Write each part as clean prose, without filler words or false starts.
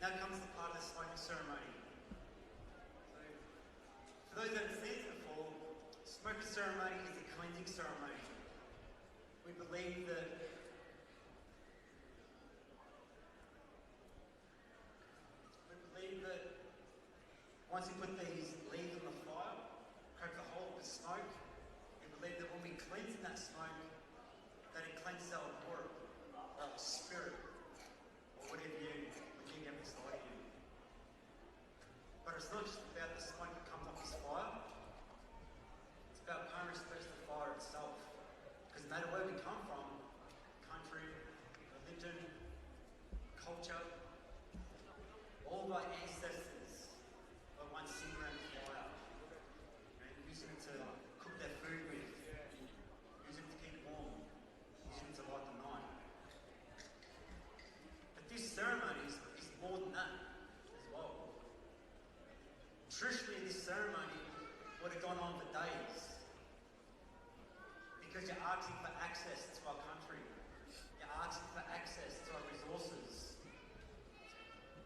Now comes the part of the smoking ceremony. So, for those that have seen it before, smoking ceremony is a cleansing ceremony. We believe that once we put these leaves on the fire, crack the hole with smoke, we believe that when we cleanse in that smoke, that it cleanses our aura, our spirit, or whatever you have inside you. But it's not just about the smoke that comes off this fire, it's about paying respect to the fire itself. Because no matter where we come from, country, religion, culture, all of our ancestors were once sitting around the fire, using it to cook their food with, using it to keep warm, using it to light the night. But this ceremony is more than that as well. Traditionally, this ceremony would have gone on for days because you're asking for access to our country. You're asking for access to our resources.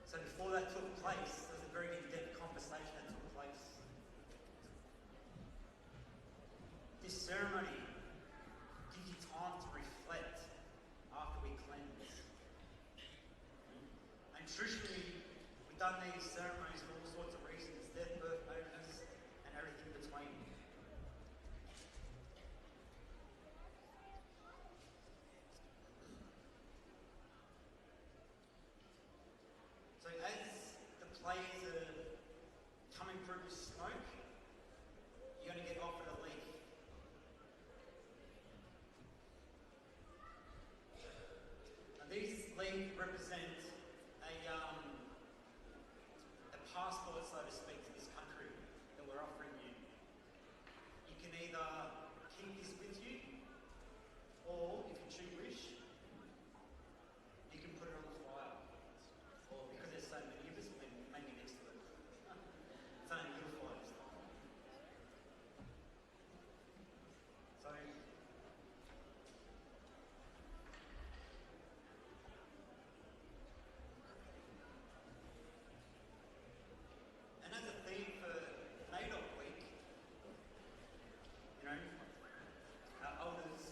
So before that took place, there was a very in-depth conversation that took place. This ceremony gives you time to reflect after we cleanse. And traditionally, we've done these ceremonies for all sorts of reasons, death, birth, marriages, and everything between. So as the players are coming through the smoke, you're going to get offered a leaf. Now these leaves represent a passport, so to speak, to this country that we're offering you. You can either keep this with you, or if you wish, you can put it on the fire. Or because there's so many of us, maybe next to it. It's only little fires. So, and as a theme for NAIDOC Week, our elders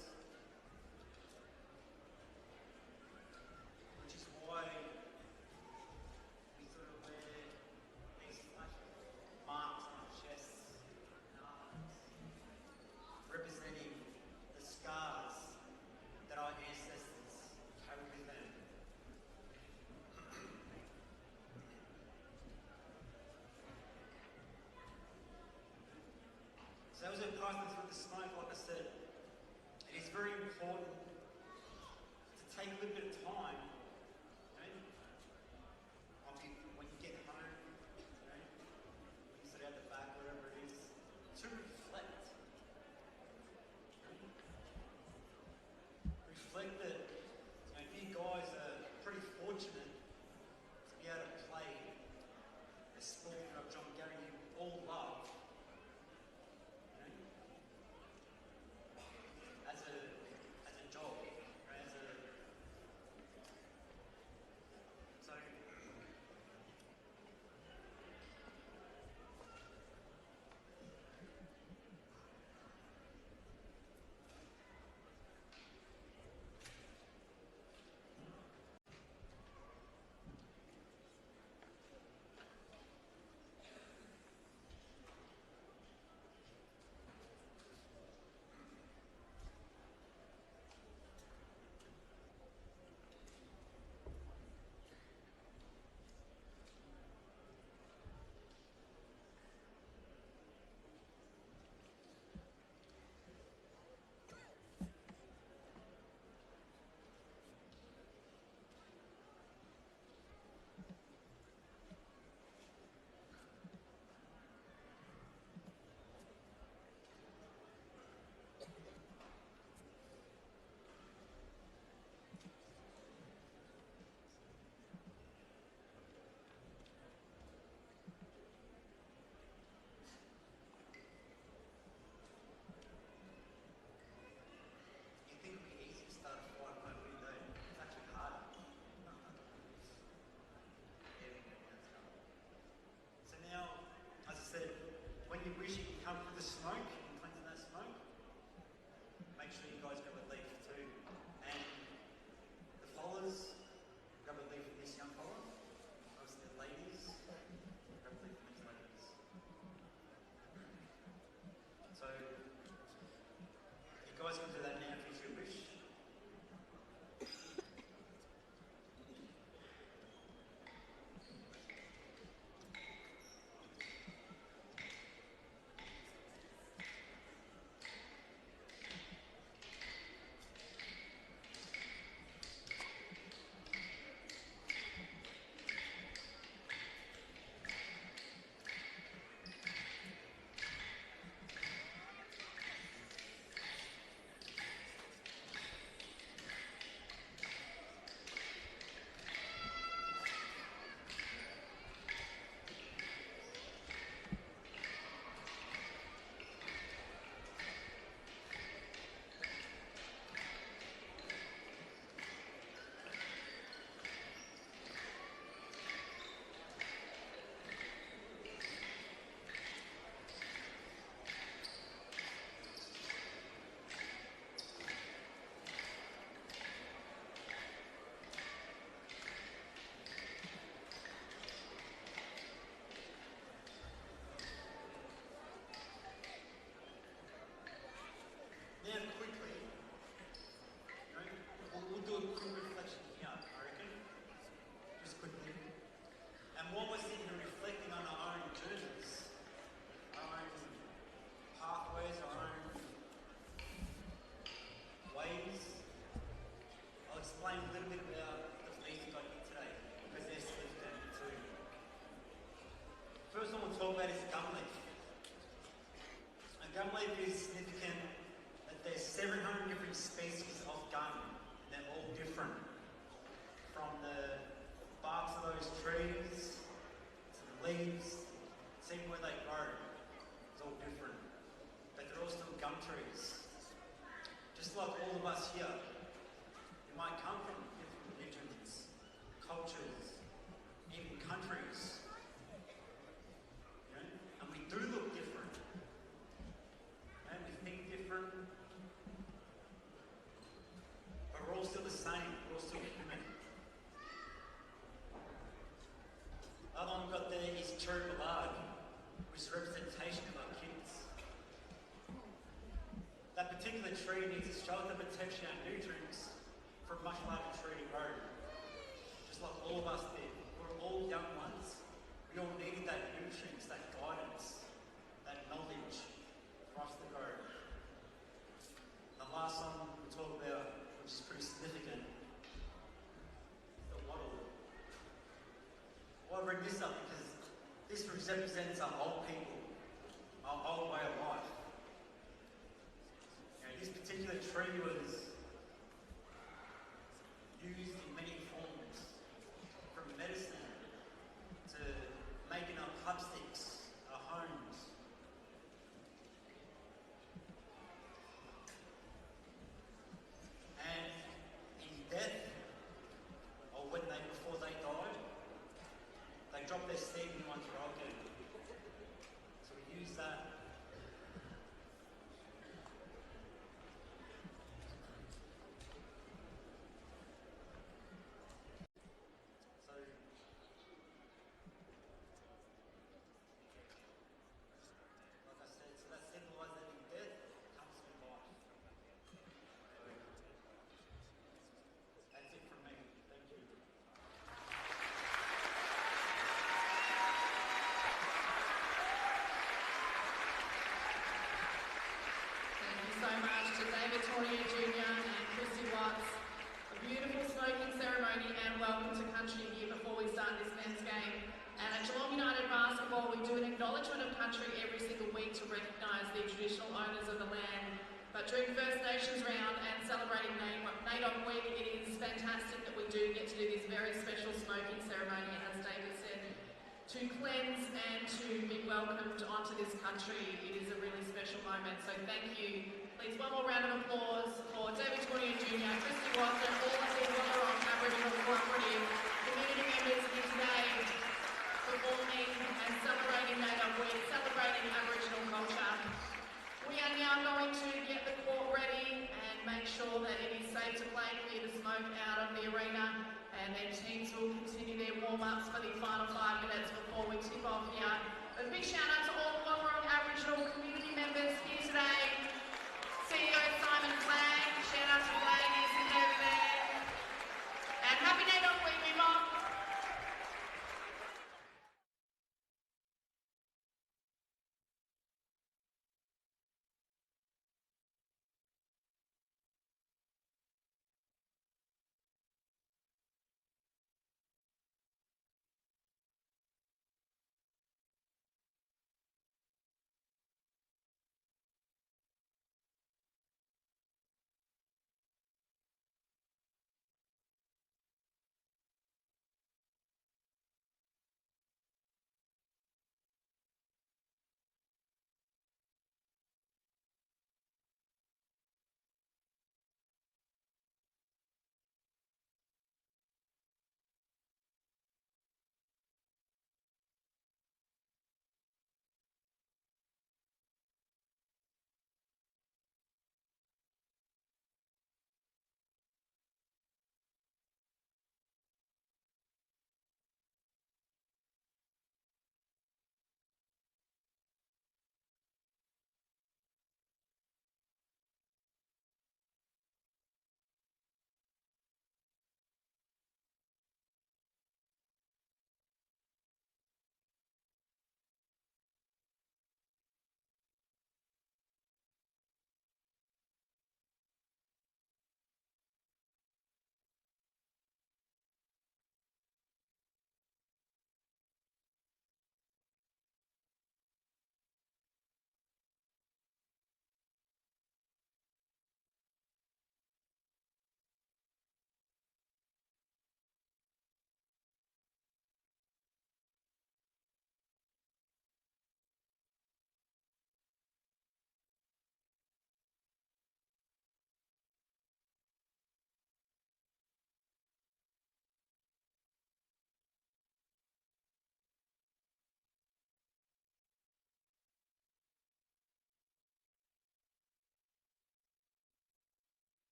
particular tree needs a shelter, protection and nutrients for a much larger tree to grow. Just like all of us did. We're all young ones. We all needed that nutrients, that guidance, that knowledge for us to grow. The last song we talk about, which is pretty significant, is the wattle. Well, I bring this up because this represents our old people, our old way of life. This particular tree was used in many forms, from medicine to making our club sticks, our homes. And in death, or before they died, they dropped their seed in one's rocket. So we use that. Junior and Christy Watts. A beautiful smoking ceremony and welcome to country here before we start this men's game. And at Geelong United Basketball, we do an acknowledgement of country every single week to recognise the traditional owners of the land. But during First Nations round and celebrating NAIDOC week, it is fantastic that we do get to do this very special smoking ceremony, as David said, to cleanse and to be welcomed onto this country. It is a really special moment, so thank you. Please, one more round of applause for David Tournier Jr., Christy Watts, and all of the Wollongong Aboriginal Cooperative community members here today performing and celebrating NAIDOC week, celebrating Aboriginal culture. We are now going to get the court ready and make sure that it is safe to play, clear the smoke out of the arena, and then teams will continue their warm-ups for the final 5 minutes before we tip off here. A big shout out to all Wollongong Aboriginal community members here today. CEO Simon Flag, shout out to Flag, he's over there. And happy NAIDOC week, everyone.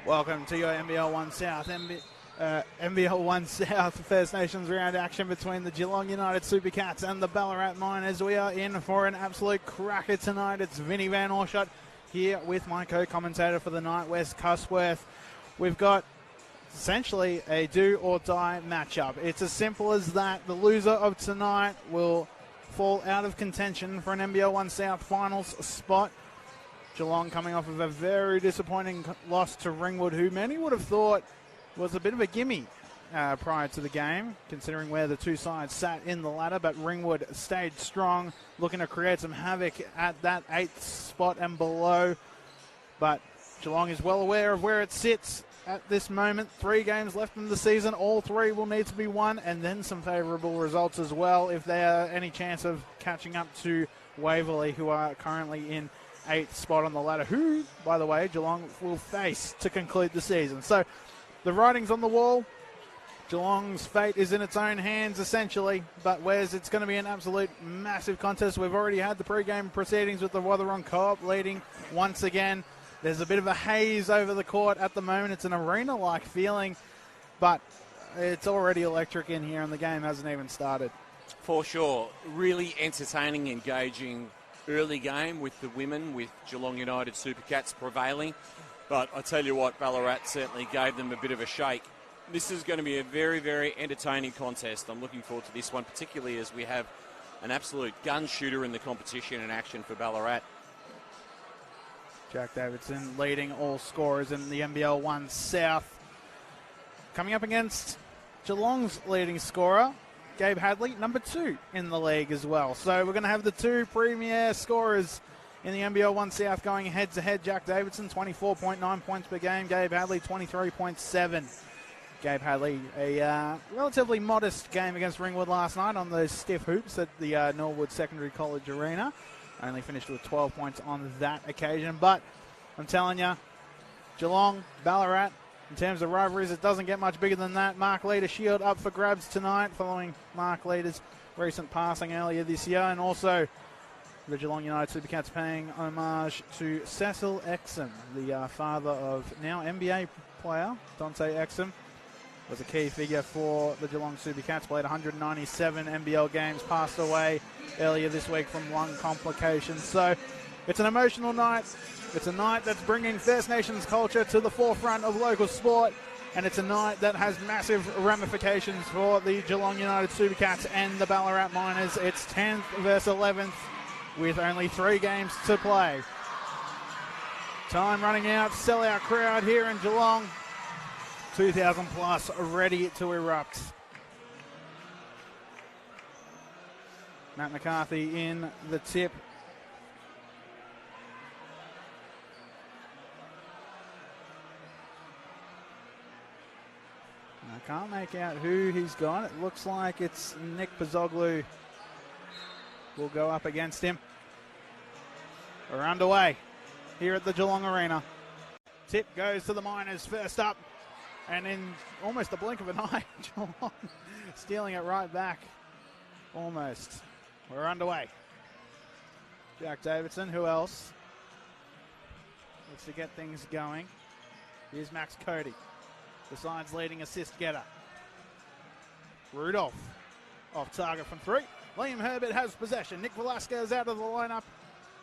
Welcome to your NBL 1 South, NBL 1 South First Nations round action between the Geelong United Supercats and the Ballarat Miners. We are in for an absolute cracker tonight. It's Vinnie Van Orshot here with my co-commentator for the night, Wes Cusworth. We've got essentially a do-or-die matchup. It's as simple as that. The loser of tonight will fall out of contention for an NBL 1 South finals spot. Geelong coming off of a very disappointing loss to Ringwood, who many would have thought was a bit of a gimme prior to the game, considering where the two sides sat in the ladder. But Ringwood stayed strong, looking to create some havoc at that 8th spot and below. But Geelong is well aware of where it sits at this moment. 3 games left in the season. All 3 will need to be won, and then some favourable results as well if they are any chance of catching up to Waverley, who are currently in 8th spot on the ladder, who, by the way, Geelong will face to conclude the season. So the writing's on the wall. Geelong's fate is in its own hands, essentially. But whereas it's going to be an absolute massive contest. We've already had the pre-game proceedings with the Wotherong Co-op leading once again. There's a bit of a haze over the court at the moment. It's an arena-like feeling, but it's already electric in here, and the game hasn't even started. For sure. Really entertaining, engaging early game with the women, with Geelong United Supercats prevailing. But I tell you what, Ballarat certainly gave them a bit of a shake. This is going to be a very, very entertaining contest. I'm looking forward to this one, particularly as we have an absolute gun shooter in the competition in action for Ballarat. Jack Davidson leading all scorers in the NBL 1 South. Coming up against Geelong's leading scorer, Gabe Hadley, number 2 in the league as well. So we're going to have the 2 premier scorers in the NBL 1 South going head-to-head. Jack Davidson, 24.9 points per game. Gabe Hadley, 23.7. Gabe Hadley, a relatively modest game against Ringwood last night on those stiff hoops at the Norwood Secondary College Arena. Only finished with 12 points on that occasion. But I'm telling you, Geelong, Ballarat, in terms of rivalries, it doesn't get much bigger than that. Mark Leader Shield up for grabs tonight following Mark Leader's recent passing earlier this year. And also the Geelong United Supercats paying homage to Cecil Exum, the father of now NBA player Dante Exum. Was a key figure for the Geelong Supercats, played 197 NBL games, passed away earlier this week from lung complications. So it's an emotional night. It's a night that's bringing First Nations culture to the forefront of local sport, and it's a night that has massive ramifications for the Geelong United Supercats and the Ballarat Miners. It's 10th versus 11th with only 3 games to play. Time running out, sellout crowd here in Geelong. 2,000 plus ready to erupt. Matt McCarthy in the tip. I can't make out who he's got. It looks like it's Nick Pozzoglu will go up against him. We're underway here at the Geelong Arena. Tip goes to the Miners first up. And in almost a blink of an eye, Geelong stealing it right back. Almost. We're underway. Jack Davidson, who else? Looks to get things going. Here's Max Cody, the side's leading assist getter. Rudolph off target from 3. Liam Herbert has possession. Nick Velasquez out of the lineup.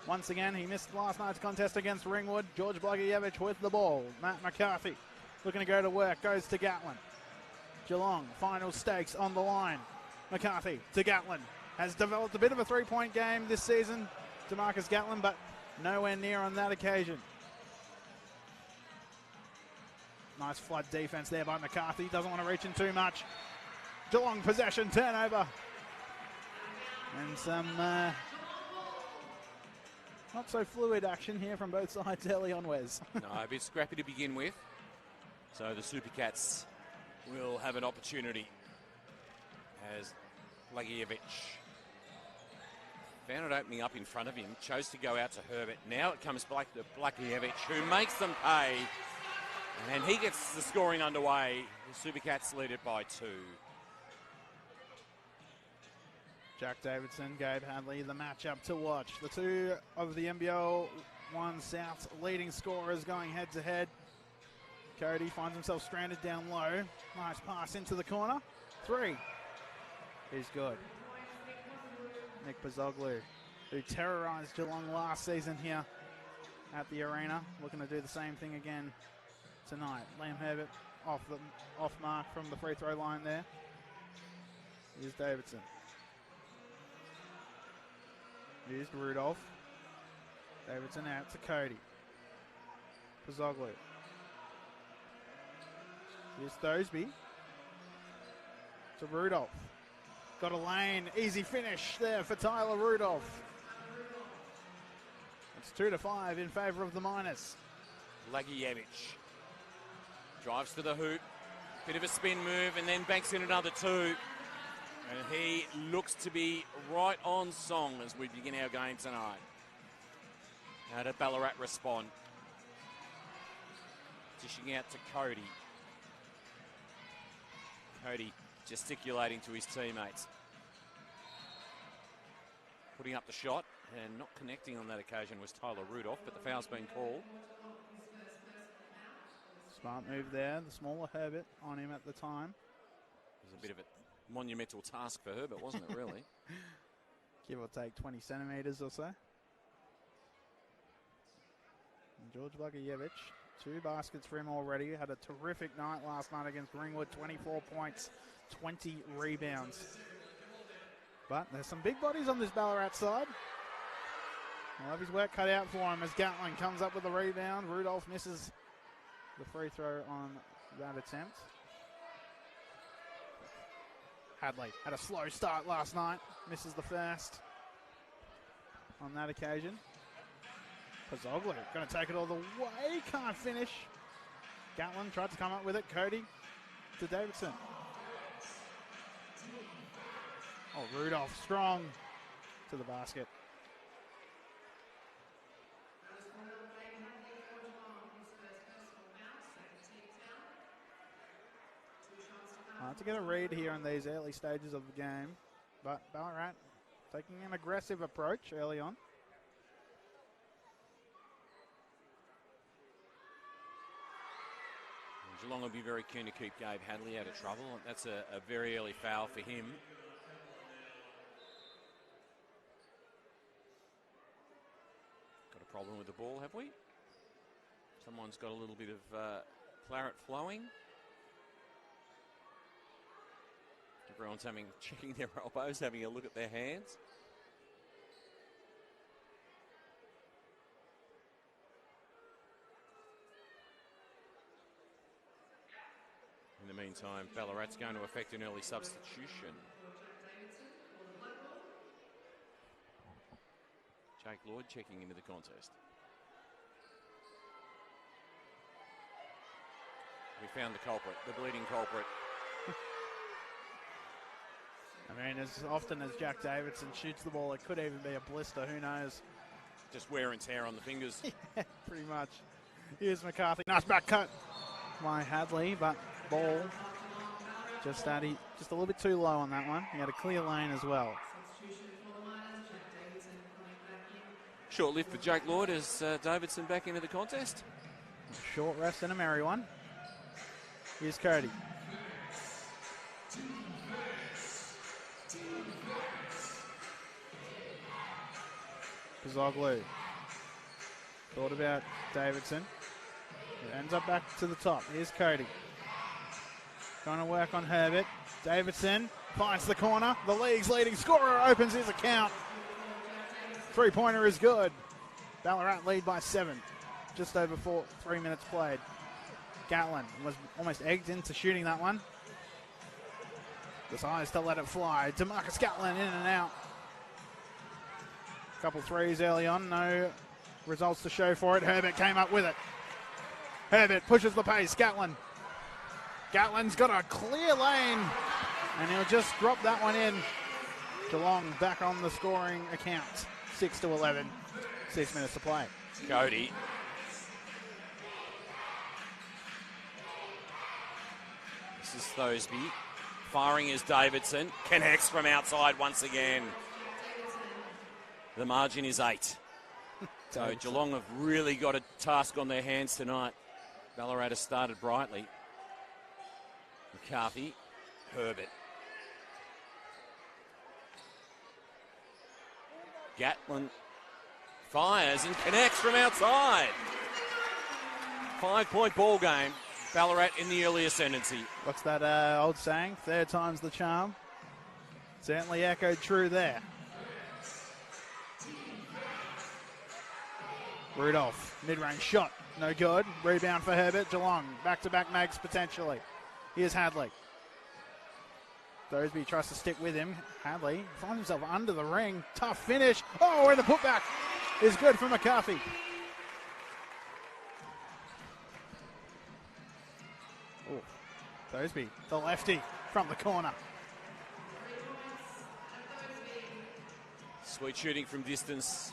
Once again, he missed last night's contest against Ringwood. George Blagojevich with the ball. Matt McCarthy looking to go to work, goes to Gatlin. Geelong, final stakes on the line. McCarthy to Gatlin. Has developed a bit of a 3-point game this season to Marcus Gatlin, but nowhere near on that occasion. Nice flood defense there by McCarthy. Doesn't want to reach in too much. Geelong possession, turnover. And some not so fluid action here from both sides early on, Wes. No, a bit scrappy to begin with. So the Supercats will have an opportunity as Blagojevich found it opening up in front of him, chose to go out to Herbert. Now it comes back to Blagojevich, who makes them pay, and he gets the scoring underway. The Supercats lead it by 2. Jack Davidson, Gabe Hadley, the matchup to watch. The 2 of the NBL 1 South leading scorers going head-to-head. Cody finds himself stranded down low. Nice pass into the corner. 3 is good. Nick Bazoglu, who terrorised Geelong last season here at the arena, looking to do the same thing again tonight. Liam Herbert off mark from the free throw line there. Here's Davidson. Here's Rudolph. Davidson out to Cody. Bazoglu. Here's Thosby. To Rudolph. Got a lane. Easy finish there for Tyler Rudolph. It's 2-5 in favour of the Miners. Lagievich drives to the hoop. Bit of a spin move and then banks in another 2. And he looks to be right on song as we begin our game tonight. How did Ballarat respond? Dishing out to Cody. Cody gesticulating to his teammates. Putting up the shot and not connecting on that occasion was Tyler Rudolph, but the foul's been called. Smart move there. The smaller Herbert on him at the time. It was a bit of a monumental task for Herbert, wasn't it, really? Give or take 20 centimetres or so. And George Lagievich, 2 baskets for him already. Had a terrific night last night against Ringwood. 24 points, 20 rebounds. But there's some big bodies on this Ballarat side. He'll have his work cut out for him as Gatlin comes up with the rebound. Rudolph misses the free throw on that attempt. Hadley had a slow start last night. Misses the first on that occasion. Pozoglu going to take it all the way. Can't finish. Gatlin tried to come up with it. Cody to Davidson. Oh, Rudolph strong to the basket. Hard to get a read here in these early stages of the game, but Ballarat taking an aggressive approach early on. Geelong will be very keen to keep Gabe Hadley out of trouble. That's a very early foul for him. Got a problem with the ball, have we? Someone's got a little bit of claret flowing. Everyone's checking their elbows, having a look at their hands. In the meantime, Ballarat's going to effect an early substitution. Jake Lloyd checking into the contest. We found the culprit, the bleeding culprit. I mean, as often as Jack Davidson shoots the ball, it could even be a blister. Who knows? Just wear and tear on the fingers. Yeah, pretty much. Here's McCarthy. Nice back cut by Hadley, but ball just a little bit too low on that one. He had a clear lane as well. Short lift for Jake Lloyd as Davidson back into the contest. A short rest and a merry one. Here's Cody. Pozoglu. Thought about Davidson. It ends up back to the top. Here's Cody. Trying to work on Herbert. Davidson finds the corner. The league's leading scorer opens his account. Three-pointer is good. Ballarat lead by 7. Just over 3 minutes played. Gatlin was almost egged into shooting that one. Decides to let it fly. DeMarcus Gatlin in and out. Couple threes early on. No results to show for it. Herbert came up with it. Herbert pushes the pace. Gatlin. Gatlin's got a clear lane. And he'll just drop that one in. Geelong back on the scoring account. 6-11. 6 minutes to play. Cody. This is Thosby. Firing is Davidson. Connects from outside once again. The margin is 8. So Geelong have really got a task on their hands tonight. Ballarat has started brightly. McCarthy, Herbert. Gatlin fires and connects from outside. 5-point ball game. Ballarat in the early ascendancy. What's that old saying? Third time's the charm. Certainly echoed true there. Rudolph, mid-range shot, no good. Rebound for Herbert. Geelong, back-to-back mags potentially. Here's Hadley. Thoseby tries to stick with him. Hadley finds himself under the ring. Tough finish. Oh, and the putback is good for McCarthy. Oh, Thoseby, the lefty from the corner. Sweet shooting from distance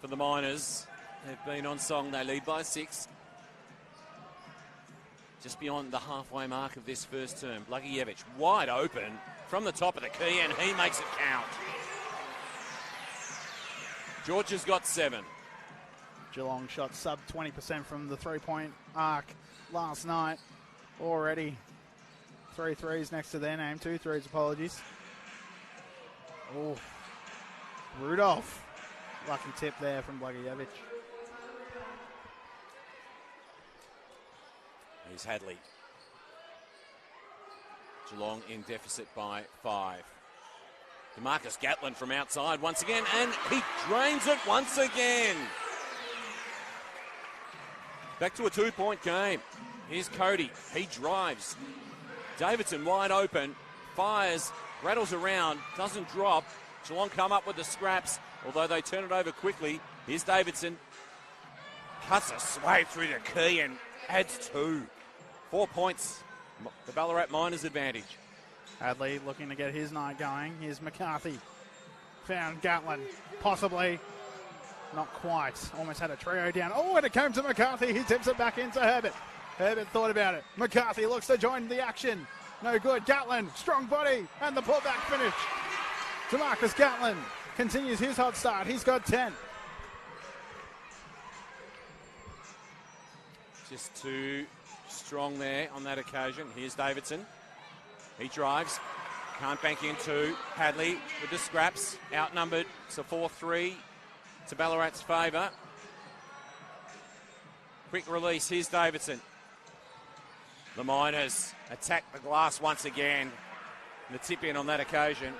for the Miners. They've been on song. They lead by 6. Just beyond the halfway mark of this first term. Blagojevich wide open from the top of the key, and he makes it count. George has got 7. Geelong shot sub 20% from the three-point arc last night. Already 3 threes next to their name. 2 threes, apologies. Oh, Rudolph. Lucky tip there from Blagojevich. Here's Hadley. Geelong in deficit by 5. DeMarcus Gatlin from outside once again, and he drains it once again. Back to a 2-point game. Here's Cody. He drives. Davidson wide open. Fires. Rattles around. Doesn't drop. Geelong come up with the scraps, although they turn it over quickly. Here's Davidson. Cuts a sway through the key and adds 2. 4 points. The Ballarat Miners advantage. Hadley looking to get his night going. Here's McCarthy. Found Gatlin. Possibly. Not quite. Almost had a trio down. Oh, and it came to McCarthy. He tips it back into Herbert. Herbert thought about it. McCarthy looks to join the action. No good. Gatlin, strong body, and the putback finish. DeMarcus Gatlin continues his hot start. He's got 10. Just too strong there on that occasion. Here's Davidson. He drives. Can't bank in 2. Hadley with the scraps. Outnumbered. It's a 4-3 to Ballarat's favour. Quick release. Here's Davidson. The Miners attack the glass once again. The tip in on that occasion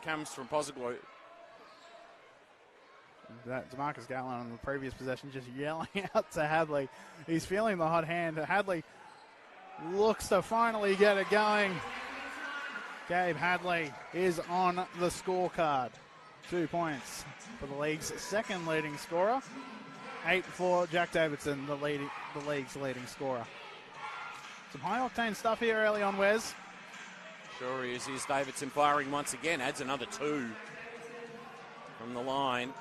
comes from Posaglu. That DeMarcus Gatlin on the previous possession just yelling out to Hadley. He's feeling the hot hand. Hadley looks to finally get it going. Gabe Hadley is on the scorecard. 2 points for the league's second leading scorer. 8 for Jack Davidson, the league's leading scorer. Some high-octane stuff here early on, Wes. Sure is. Here's Davidson firing once again. Adds another 2 from the line.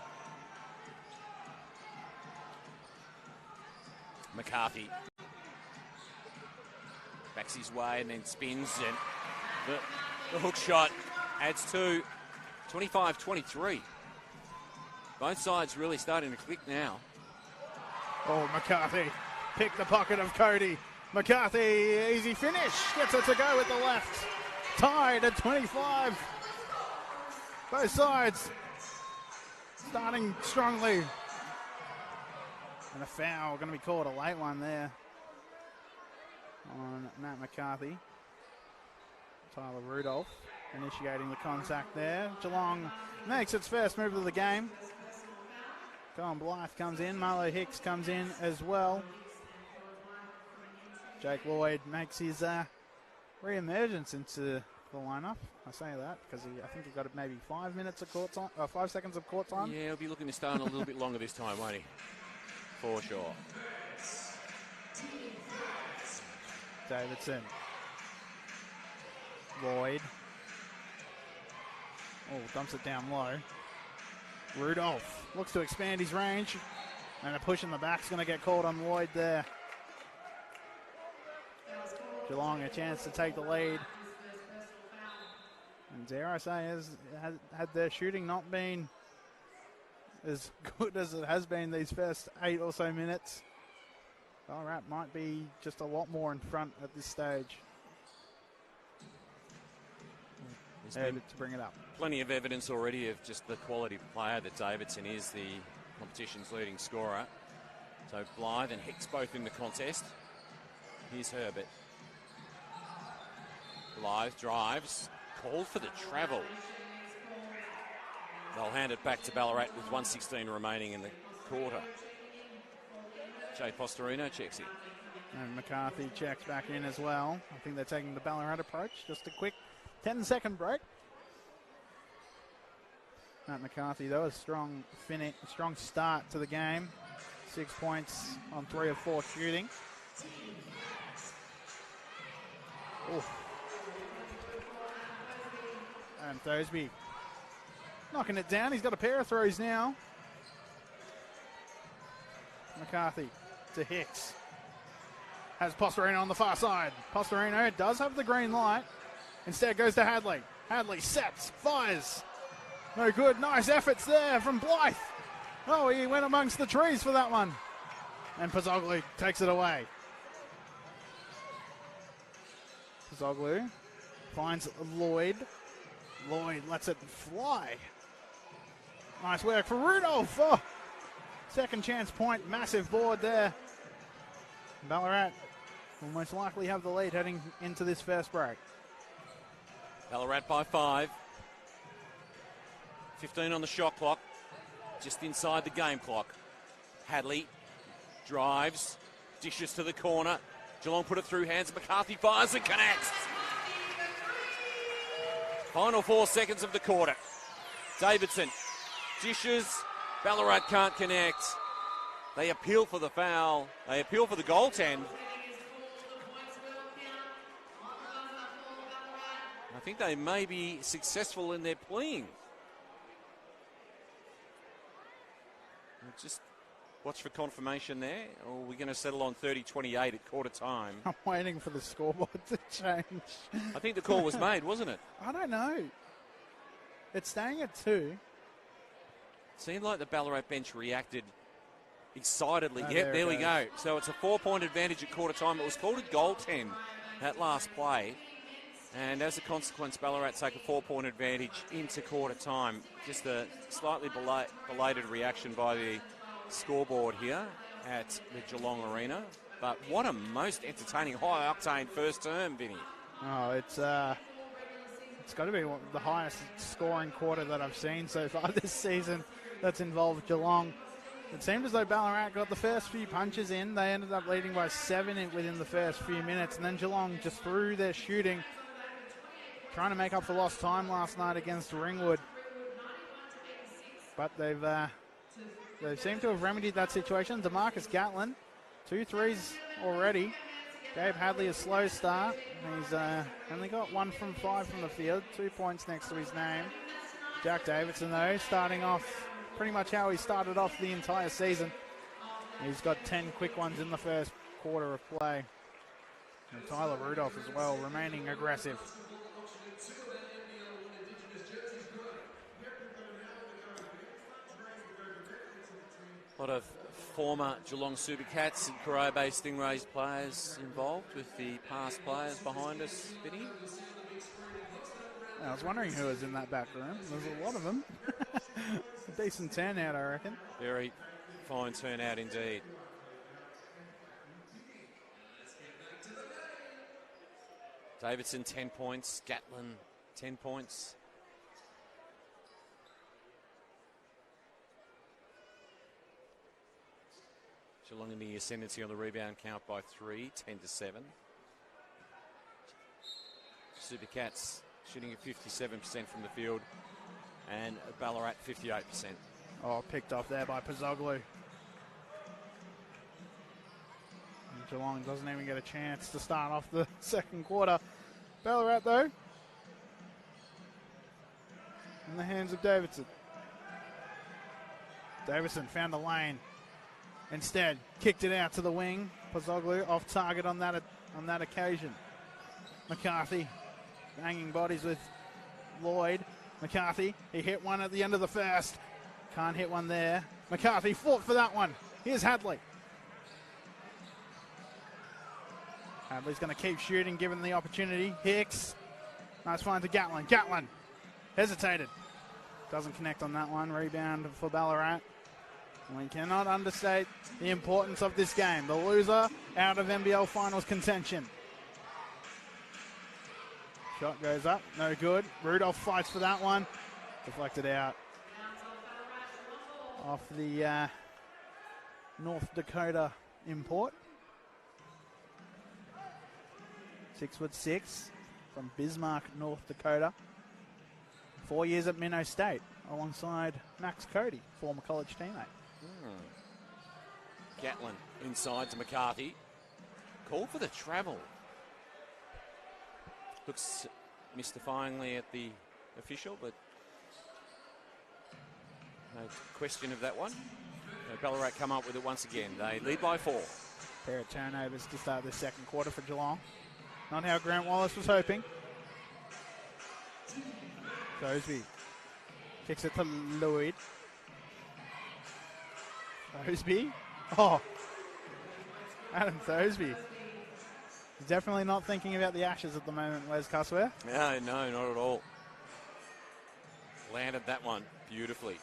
McCarthy backs his way and then spins, and the hook shot adds 2. 25-23. Both sides really starting to click now. Oh, McCarthy picked the pocket of Cody. McCarthy, easy finish. Gets it to go with the left. Tied at 25. Both sides starting strongly. And a foul going to be called, a late one there on Matt McCarthy. Tyler Rudolph initiating the contact there. Geelong makes its first move of the game. Colin Blythe comes in. Marlo Hicks comes in as well. Jake Lloyd makes his re-emergence into the lineup. I say that because I think he got maybe 5 minutes of court time, 5 seconds of court time. Yeah, he'll be looking to stay on a little bit longer this time, won't he? For sure. Davidson. Lloyd. Oh, dumps it down low. Rudolph looks to expand his range. And a push in the back's going to get called on Lloyd there. Geelong a chance to take the lead. And dare I say, had their shooting not been as good as it has been these first 8 or so minutes, Ballarat might be just a lot more in front at this stage. David to bring it up. Plenty of evidence already of just the quality player that Davidson is, the competition's leading scorer. So Blythe and Hicks both in the contest. Here's Herbert. Blythe drives, called for the travel. They'll hand it back to Ballarat with 1:16 remaining in the quarter. Jay Postorino checks in. And McCarthy checks back in as well. I think they're taking the Ballarat approach. Just a quick 10-second break. Matt McCarthy, though, a strong start to the game. 6 points on 3 of 4 shooting. Oof. And Thosby knocking it down. He's got a pair of throws now. McCarthy to Hicks. Has Postorino on the far side. Postorino does have the green light. Instead goes to Hadley. Hadley sets, fires. No good. Nice efforts there from Blythe. Oh, he went amongst the trees for that one. And Pozzoglu takes it away. Pozzoglu finds Lloyd. Lloyd lets it fly. Nice work for Rudolph. Oh, second chance point. Massive board there. Ballarat will most likely have the lead heading into this first break. Ballarat by 5. 15 on the shot clock. Just inside the game clock. Hadley drives. Dishes to the corner. Geelong put it through hands. McCarthy fires and connects. Final 4 seconds of the quarter. Davidson dishes. Ballarat can't connect. They appeal for the foul. They appeal for the goaltend. I think they may be successful in their pleading. Just watch for confirmation there, or we're going to settle on 30-28 at quarter time. I'm waiting for the scoreboard to change. I think the call was made, wasn't it? I don't know. It's staying at 2. Seemed like the Ballarat bench reacted excitedly. Oh, Yep, there we go. So it's a 4-point advantage at quarter time. It was called a goaltend, that last play. And as a consequence, Ballarat take a 4-point advantage into quarter time. Just a slightly belated reaction by the scoreboard here at the Geelong Arena. But what a most entertaining, high-octane first term, Vinny. Oh, it's got to be the highest scoring quarter that I've seen so far this season that's involved Geelong. It seemed as though Ballarat got the first few punches in. They ended up leading by 7 within the first few minutes. And then Geelong just threw their shooting, trying to make up for lost time last night against Ringwood. But they've seemed to have remedied that situation. DeMarcus Gatlin, 2 threes already. Gabe Hadley, a slow start. He's only got 1 from 5 from the field, 2 points next to his name. Jack Davidson, though, starting off pretty much how he started off the entire season. He's got 10 quick ones in the first quarter of play. And Tyler Rudolph as well, remaining aggressive. A lot of former Geelong Supercats and Corio Bay Stingrays players involved with the past players behind us, Vinny. I was wondering who was in that back room. There's a lot of them. A decent turnout, I reckon. Very fine turnout indeed. Davidson, 10 points. Gatlin, 10 points. Geelong in the ascendancy on the rebound count by 3, 10-7. Supercats shooting at 57% from the field, and Ballarat 58%. Oh, picked off there by Pozzoglu. And Geelong doesn't even get a chance to start off the second quarter. Ballarat, though, in the hands of Davidson. Davidson found the lane. Instead, kicked it out to the wing. Pozzoglu off target on that occasion. McCarthy banging bodies with Lloyd. McCarthy, he hit one at the end of the first. Can't hit one there. McCarthy fought for that one. Here's Hadley. Hadley's going to keep shooting, given the opportunity. Hicks. Nice find to Gatlin. Gatlin hesitated. Doesn't connect on that one. Rebound for Ballarat. We cannot understate the importance of this game. The loser out of NBL finals contention. Shot goes up. No good. Rudolph fights for that one. Deflected out. Off the North Dakota import. 6'6" from Bismarck, North Dakota. 4 years at Minnow State alongside Max Cody, former college teammate. Gatlin inside to McCarthy. Call for the travel. Looks mystifyingly at the official, but no question of that one. Ballarat come up with it once again. They lead by 4. Pair of turnovers to start the second quarter for Geelong. Not how Grant Wallace was hoping. Thosby kicks it to Lloyd. Thosby. Oh, Adam Thosby. He's definitely not thinking about the Ashes at the moment, Wes Cusware. No, not at all. Landed that one beautifully.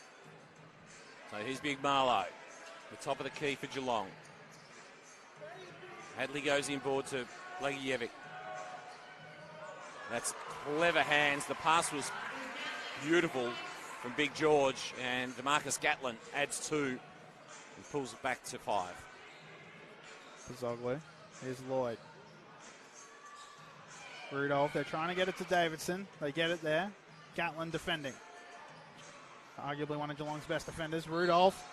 So here's Big Marlowe, the top of the key for Geelong. Hadley goes inboard to Blagojevic. That's clever hands. The pass was beautiful from Big George, and DeMarcus Gatlin adds 2 and pulls it back to 5. Pozzoglu. Here's Lloyd. Rudolph, they're trying to get it to Davidson. They get it there. Gatlin defending. Arguably one of Geelong's best defenders. Rudolph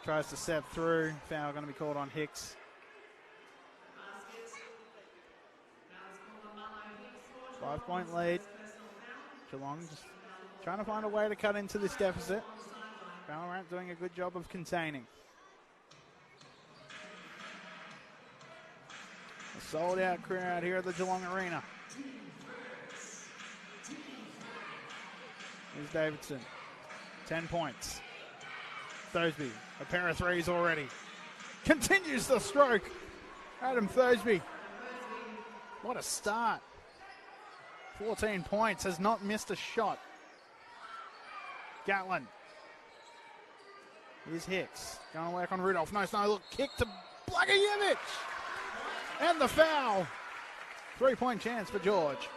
tries to step through. Foul going to be called on Hicks. Five-point lead. Geelong just trying to find a way to cut into this deficit. Ballarat doing a good job of containing. A sold-out crowd here at the Geelong Arena. Here's Davidson. 10 points. Thosby, a pair of threes already. Continues the stroke. Adam Thosby. What a start. 14 points, has not missed a shot. Gatlin. Here's Hicks. Going to work on Rudolph. No, look, kick to Blagojevic. And the foul. 3-point chance for George.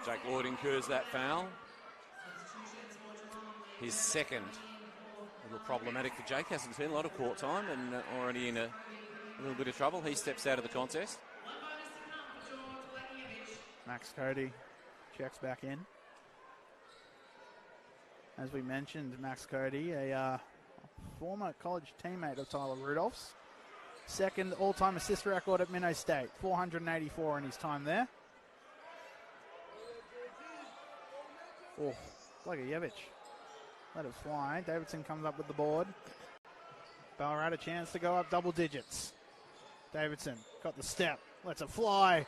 Jake Lloyd incurs that foul. His second. A little problematic for Jake. Hasn't seen a lot of court time and already in a little bit of trouble. He steps out of the contest. Max Cody checks back in. As we mentioned, Max Cody, a former college teammate of Tyler Rudolph's. Second all-time assist record at Minnow State. 484 in his time there. Oh, Blagojevic. Let it fly. Davidson comes up with the board. Ballarat a chance to go up double digits. Davidson got the step. Lets it fly.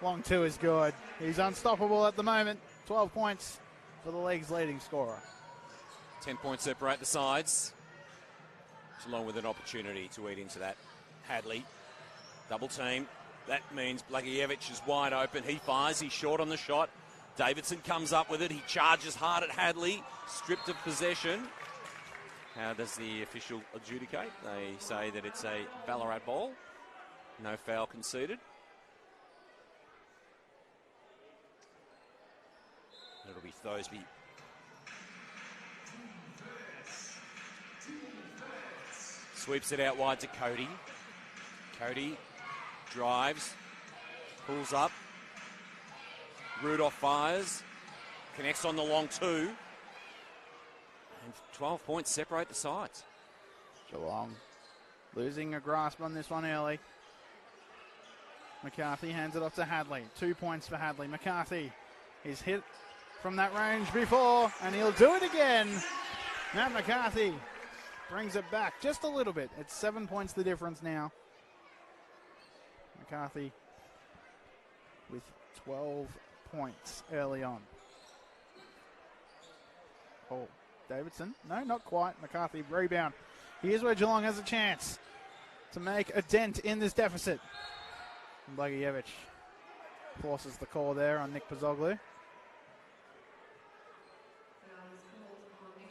Long 2 is good. He's unstoppable at the moment. 12 points for the league's leading scorer. 10 points separate the sides. Along with an opportunity to eat into that. Hadley, double team. That means Blagojevic is wide open. He fires. He's short on the shot. Davidson comes up with it. He charges hard at Hadley. Stripped of possession. How does the official adjudicate? They say that it's a Ballarat ball. No foul conceded. It'll be Thosby. Sweeps it out wide to Cody. Cody drives. Pulls up. Rudolph fires. Connects on the long 2. And 12 points separate the sides. Geelong losing a grasp on this one early. McCarthy hands it off to Hadley. 2 points for Hadley. McCarthy is hit from that range before, and he'll do it again. Matt McCarthy brings it back just a little bit. It's 7 points the difference now. McCarthy with 12 points early on. Oh, Davidson. No, not quite. McCarthy rebound. Here's where Geelong has a chance to make a dent in this deficit. Blagojevic forces the call there on Nick Pozzoglu.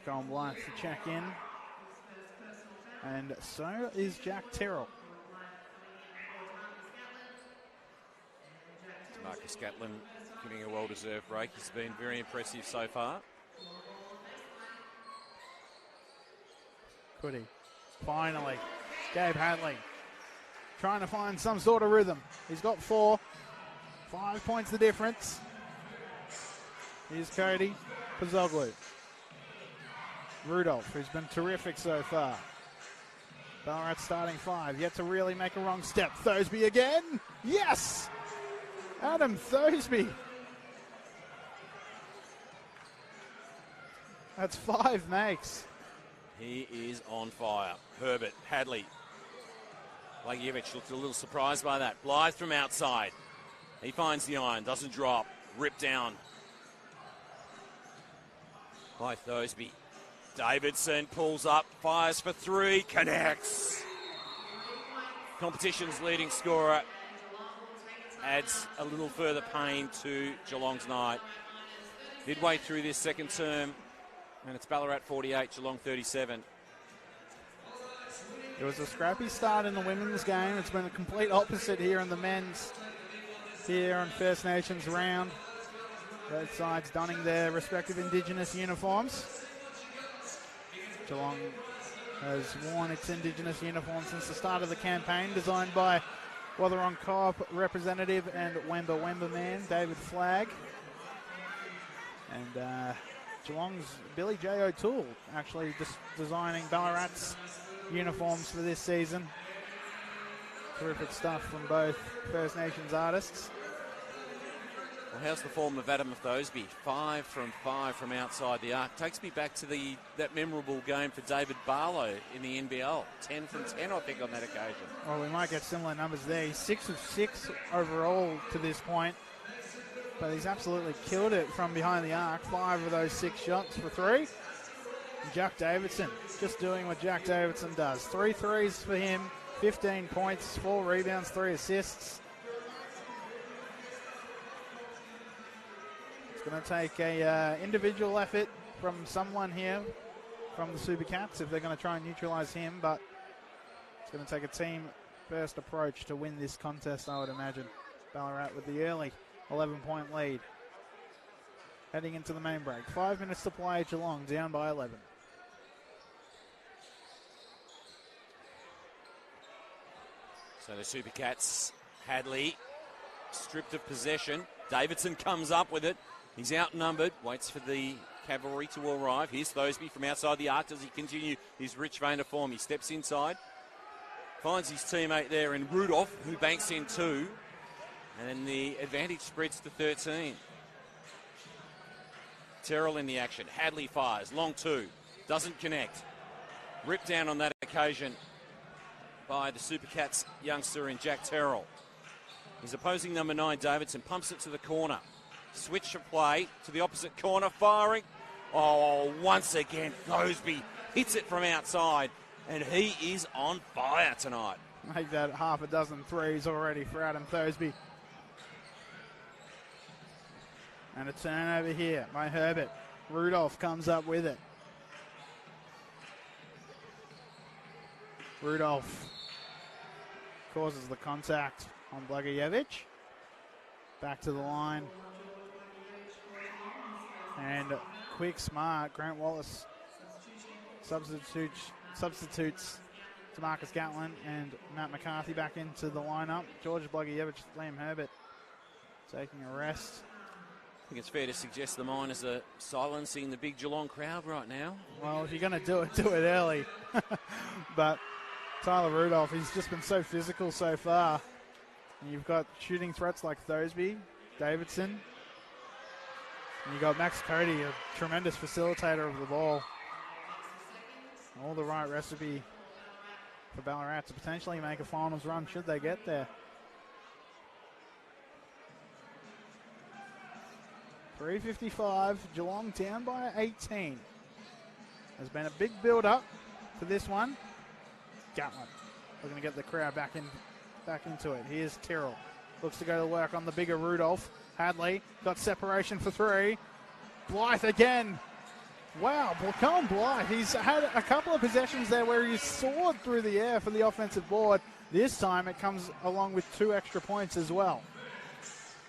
Colin Blythe to check in. And so is Jack Terrell. Marcus Gatlin getting a well-deserved break. He's been very impressive so far. Could he? Finally, Gabe Hadley trying to find some sort of rhythm. He's got 4. 5 points the difference. Here's Cody Pozzoglu. Rudolph, who's been terrific so far. Ballarat starting 5, yet to really make a wrong step. Thosby again. Yes! Adam Thosby. That's 5 makes. He is on fire. Herbert, Hadley. Blagojevic looked a little surprised by that. Blythe from outside. He finds the iron, doesn't drop. Ripped down by Thosby. Davidson pulls up, fires for 3, connects. Competition's leading scorer adds a little further pain to Geelong's night. Midway through this second term, and it's Ballarat 48, Geelong 37. It was a scrappy start in the women's game. It's been the complete opposite here in the men's. Here on First Nations round. Both sides donning their respective Indigenous uniforms. Geelong has worn its Indigenous uniform since the start of the campaign, designed by Wathaurong Co-op representative and Wemba man, David Flagg. And Geelong's Billy J. O'Toole actually just designing Ballarat's uniforms for this season. Terrific stuff from both First Nations artists. Well, how's the form of Adam Thosby? 5 from 5 from outside the arc. Takes me back to that memorable game for David Barlow in the NBL. 10 from 10, I think, on that occasion. Well, we might get similar numbers there. He's 6 of 6 overall to this point. But he's absolutely killed it from behind the arc. 5 of those 6 shots for 3. And Jack Davidson just doing what Jack Davidson does. 3 threes for him, 15 points, 4 rebounds, 3 assists. It's going to take a individual effort from someone here from the Supercats if they're going to try and neutralise him, but it's going to take a team-first approach to win this contest, I would imagine. Ballarat with the early 11-point lead. Heading into the main break. 5 minutes to play, Geelong down by 11. So the Supercats, Hadley, stripped of possession. Davidson comes up with it. He's outnumbered, waits for the cavalry to arrive. Here's Thosby from outside the arc. Does he continue his rich vein of form? He steps inside, finds his teammate there in Rudolph, who banks in 2. And then the advantage spreads to 13. Terrell in the action. Hadley fires. Long 2. Doesn't connect. Ripped down on that occasion by the Supercats youngster in Jack Terrell. His opposing number 9, Davidson, pumps it to the corner. Switch of play to the opposite corner. Firing. Oh, once again, Thosby hits it from outside. And he is on fire tonight. Make that half a dozen threes already for Adam Thosby. And a turnover here by Herbert. Rudolph comes up with it. Rudolph causes the contact on Blagojevic. Back to the line. And quick, smart, Grant Wallace substitutes to Marcus Gatlin and Matt McCarthy back into the lineup. George Blagojevic, Liam Herbert taking a rest. I think it's fair to suggest the Miners are silencing the big Geelong crowd right now. Well, if you're going to do it early. But Tyler Rudolph, he's just been so physical so far. And you've got shooting threats like Thosby, Davidson. And you've got Max Cody, a tremendous facilitator of the ball. All the right recipe for Ballarat to potentially make a finals run should they get there. 3:55, Geelong down by 18. There's been a big build-up to this one. Gatlin looking to get the crowd back into it. Here's Tyrrell. Looks to go to work on the bigger Rudolph. Hadley got separation for 3. Blythe again. Wow, Colin Blythe, he's had a couple of possessions there where he's soared through the air for the offensive board. This time it comes along with 2 extra points as well.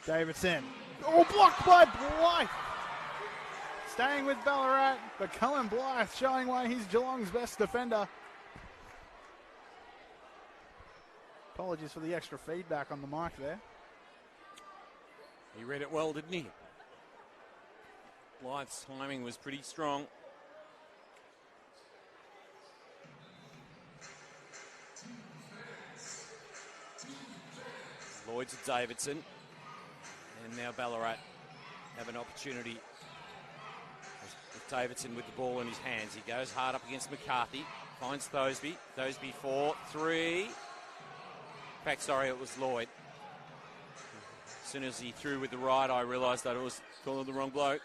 Davidson. Oh, blocked by Blythe. Staying with Ballarat, but Colin Blythe showing why he's Geelong's best defender. Apologies for the extra feedback on the mic there. He read it well, didn't he? Blythe's timing was pretty strong. Lloyd to Davidson. And now Ballarat have an opportunity with Davidson with the ball in his hands. He goes hard up against McCarthy. Finds Thoseby. Thoseby 4, 3. In fact, sorry, it was Lloyd. As soon as he threw with the right, I realised that it was calling the wrong bloke.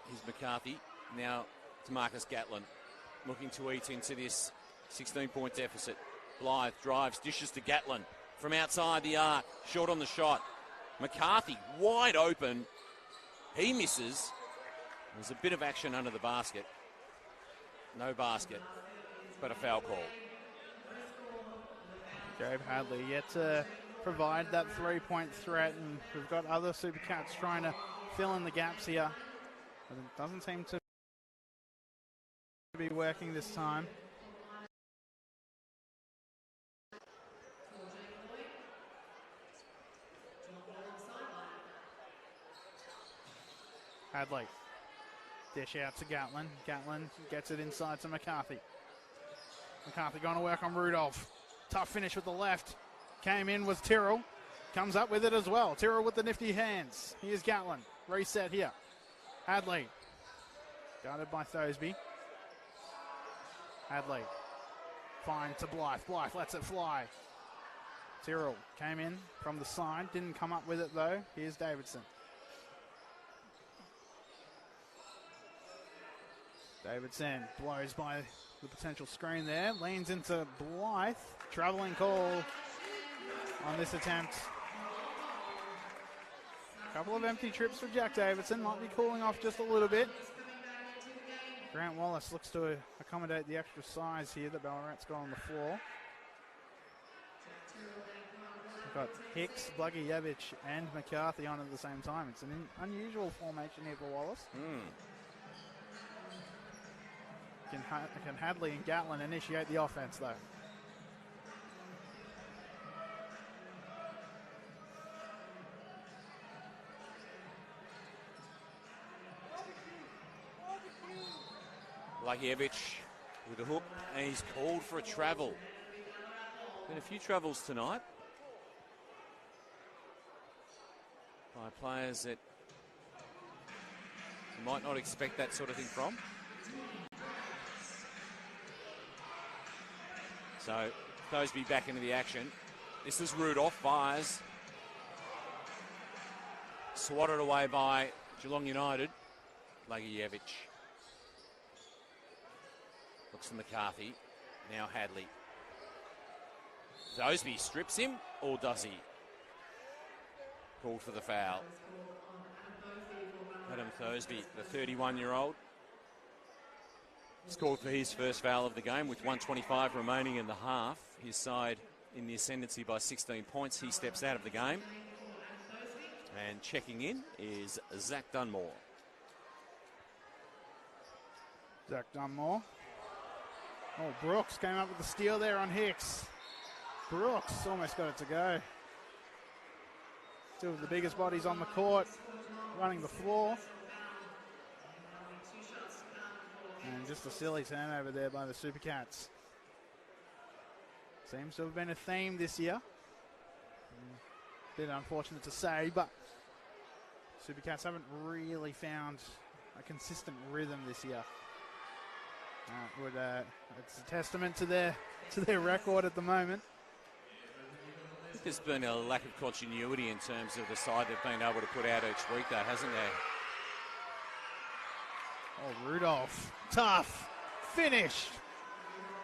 Here's McCarthy. Now to Marcus Gatlin. Looking to eat into this 16-point deficit. Blythe drives, dishes to Gatlin from outside the arc. Short on the shot. McCarthy wide open. He misses. There's a bit of action under the basket. No basket, but a foul call. Gabe Hadley yet to provide that 3-point threat, and we've got other Supercats trying to fill in the gaps here. But it doesn't seem to be working this time. Hadley. Dish out to Gatlin. Gatlin gets it inside to McCarthy. McCarthy going to work on Rudolph. Tough finish with the left. Came in was Tyrrell. Comes up with it as well. Tyrrell with the nifty hands. Here's Gatlin. Reset here. Hadley. Guarded by Thoseby. Hadley. Fine to Blythe. Blythe lets it fly. Tyrrell came in from the side. Didn't come up with it though. Here's Davidson. Davidson blows by the potential screen there. Leans into Blythe. Travelling call on this attempt. A couple of empty trips for Jack Davidson. Might be cooling off just a little bit. Grant Wallace looks to accommodate the extra size here that Ballarat's got on the floor. We've got Hicks, Blagojevich and McCarthy on at the same time. It's an unusual formation here for Wallace. Can Hadley and Gatlin initiate the offense though? Blagojevich with a hook, and he's called for a travel. Been a few travels tonight by players that you might not expect that sort of thing from. So Thoseby back into the action. This is Rudolph, fires. Swatted away by Geelong United. Blagojevich. Looks to McCarthy. Now Hadley. Thoseby strips him, or does he? Called for the foul. Adam Thoseby, the 31-year-old. Scored for his first foul of the game with 1:25 remaining in the half. His side in the ascendancy by 16 points. He steps out of the game. And checking in is Zach Dunmore. Zach Dunmore. Oh, Brooks came up with the steal there on Hicks. Brooks almost got it to go. Two of the biggest bodies on the court, running the floor. And just a silly turnover there by the Supercats. Seems to have been a theme this year. Bit unfortunate to say, but Supercats haven't really found a consistent rhythm this year. It's a testament to their record at the moment. I think there's been a lack of continuity in terms of the side they've been able to put out each week, though, hasn't there? Oh, Rudolph. Tough. finished.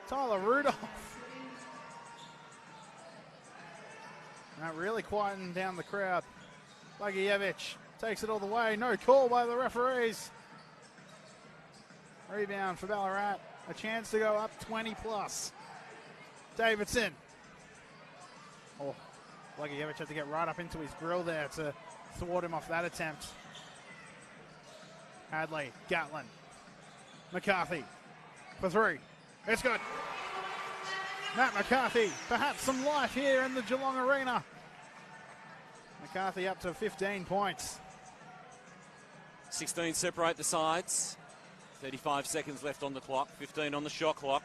Tyler Rudolph. That really quietened down the crowd. Blagievich takes it all the way. No call by the referees. Rebound for Ballarat. A chance to go up 20 plus. Davidson. Oh, Blagievich had to get right up into his grill there to thwart him off that attempt. Hadley, Gatlin, McCarthy for three. It's good. Matt McCarthy, perhaps some life here in the Geelong Arena. McCarthy up to 15 points. 16 separate the sides. 35 seconds left on the clock. 15 on the shot clock.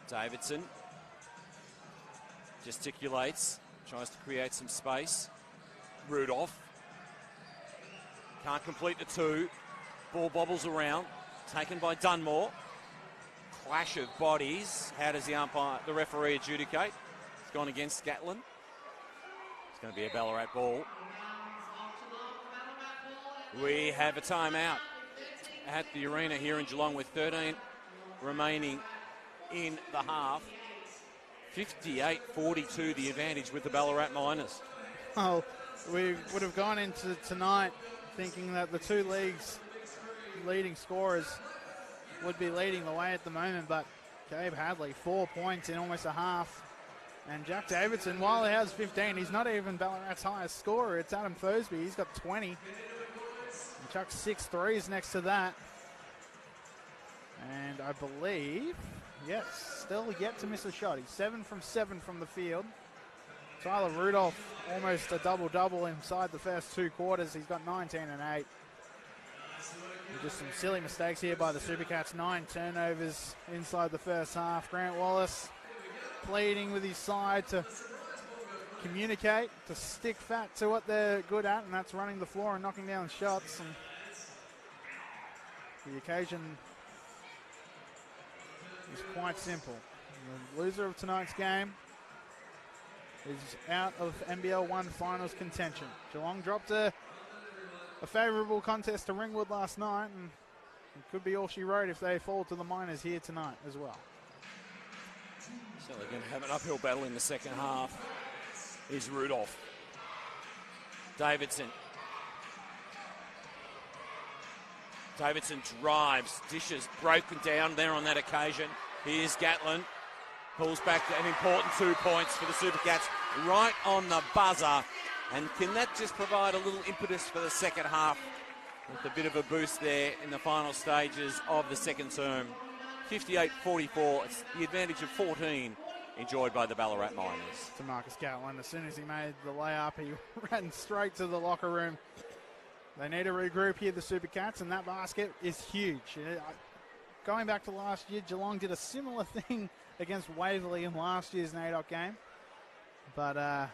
Davidson gesticulates, tries to create some space. Rudolph can't complete the two. Ball bobbles around. Taken by Dunmore. Clash of bodies. How does the referee adjudicate? It's gone against Gatlin. It's going to be a Ballarat ball. We have a timeout at the arena here in Geelong with 13 remaining in the half. 58-42 the advantage with the Ballarat Miners. Well, we would have gone into tonight thinking that the two leagues' leading scorers would be leading the way at the moment, but Gabe Hadley, 4 points in almost a half. And Jack Davidson, while he has 15, he's not even Ballarat's highest scorer. It's Adam Thursby. He's got 20. And Chuck 6 threes next to that. And I believe, yes, still yet to miss a shot. He's 7 from 7 from the field. Tyler Rudolph, almost a double-double inside the first two quarters. He's got 19 and 8. And just some silly mistakes here by the Supercats. 9 turnovers inside the first half. Grant Wallace pleading with his side to communicate, to stick fat to what they're good at, and that's running the floor and knocking down shots. And the occasion is quite simple. The loser of tonight's game is out of NBL 1 finals contention. Geelong dropped a favourable contest to Ringwood last night, and it could be all she wrote if they fall to the Miners here tonight as well. So they're going to have an uphill battle in the second half. Here's Rudolph. Davidson. Davidson drives, dishes, broken down there on that occasion. Here's Gatlin. Pulls back an important 2 points for the Supercats right on the buzzer. And can that just provide a little impetus for the second half with a bit of a boost there in the final stages of the second term? 58-44. It's the advantage of 14 enjoyed by the Ballarat Miners. To Marcus Gatlin, as soon as he made the layup, he ran straight to the locker room. They need to regroup here, the Supercats, and that basket is huge. Going back to last year, Geelong did a similar thing against Waverley in last year's NAIDOC game. But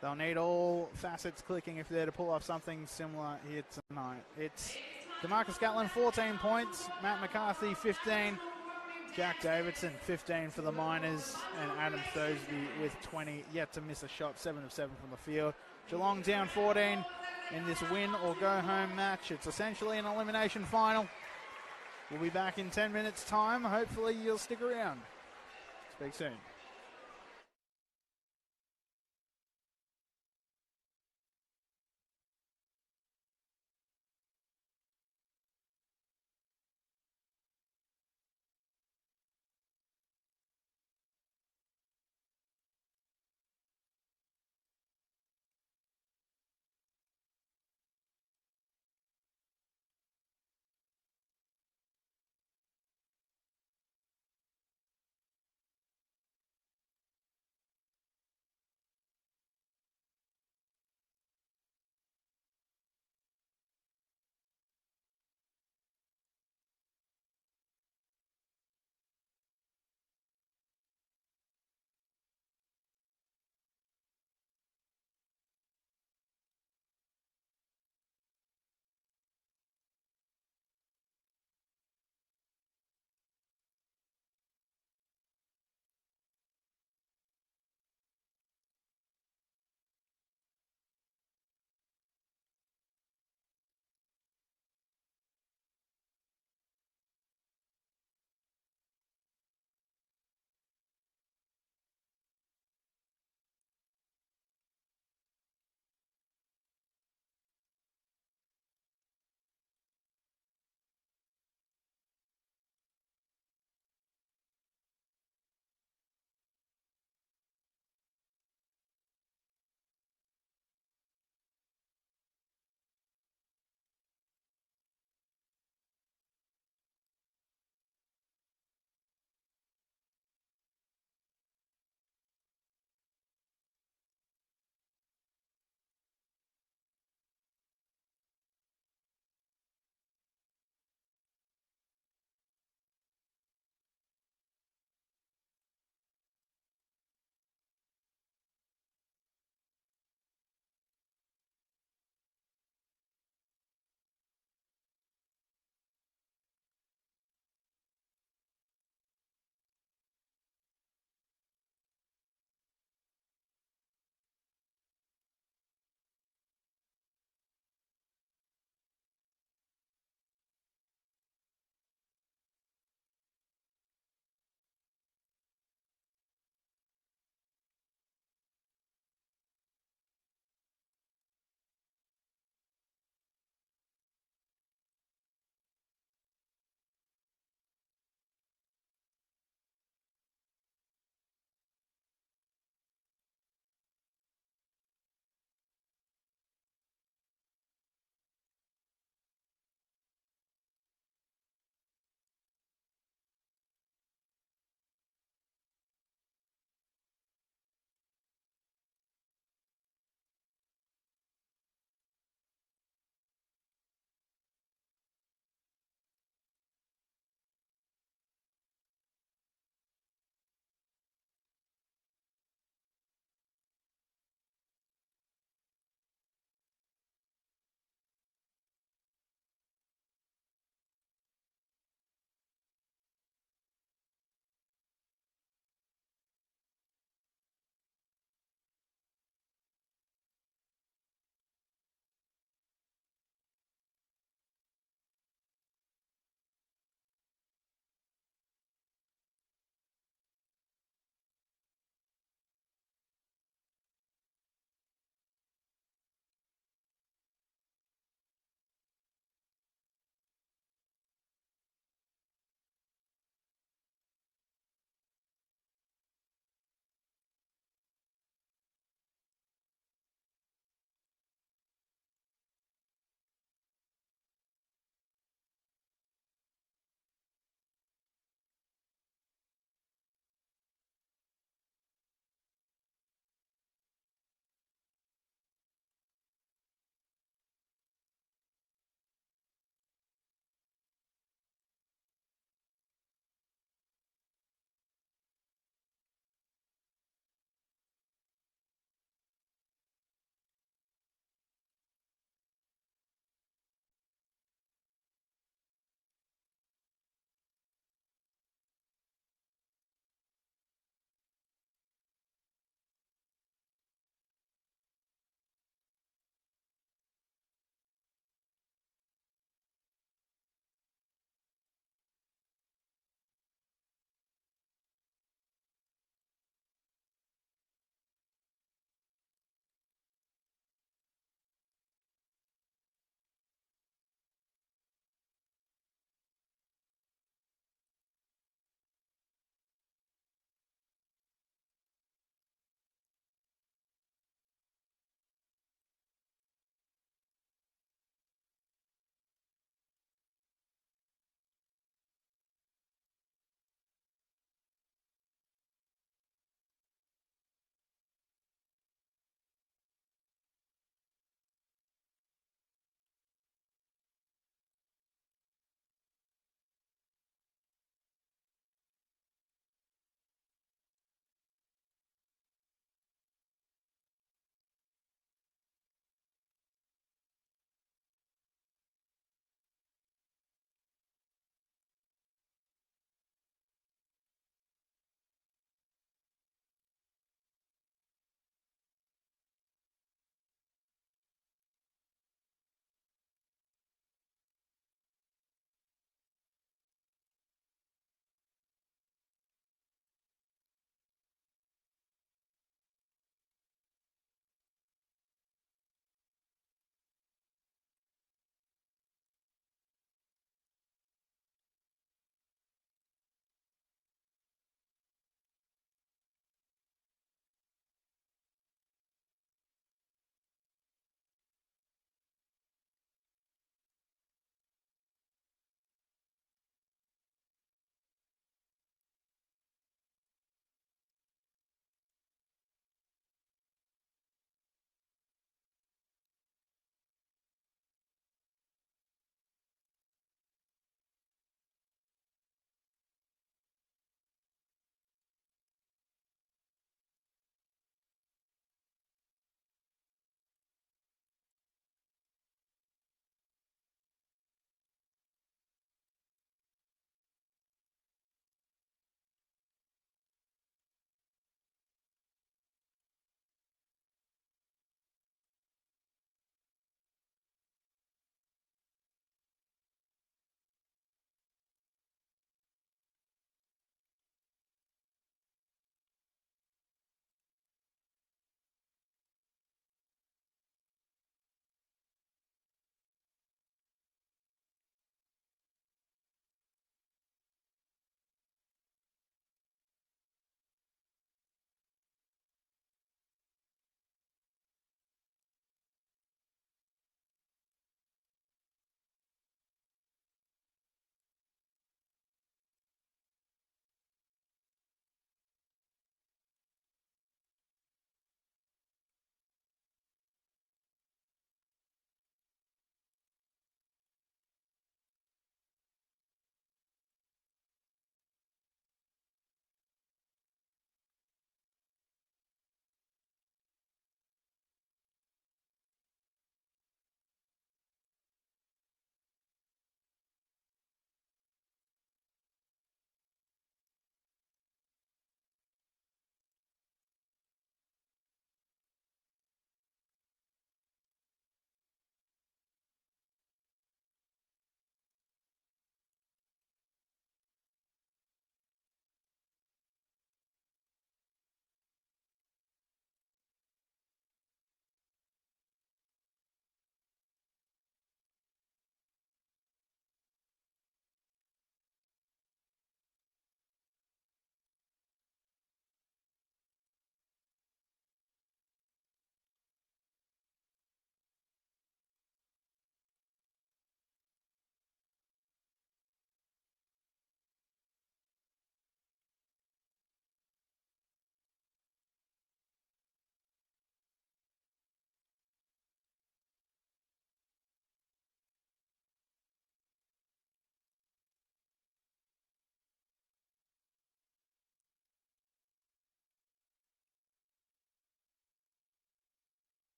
they'll need all facets clicking if they're to pull off something similar here tonight. It's DeMarcus Gatlin, 14 points. Matt McCarthy, 15. Jack Davidson, 15 for the Miners. And Adam Thursby with 20. Yet to miss a shot, 7 of 7 from the field. Geelong down 14 in this win or go home match. It's essentially an elimination final. We'll be back in 10 minutes' time. Hopefully you'll stick around. Speak soon.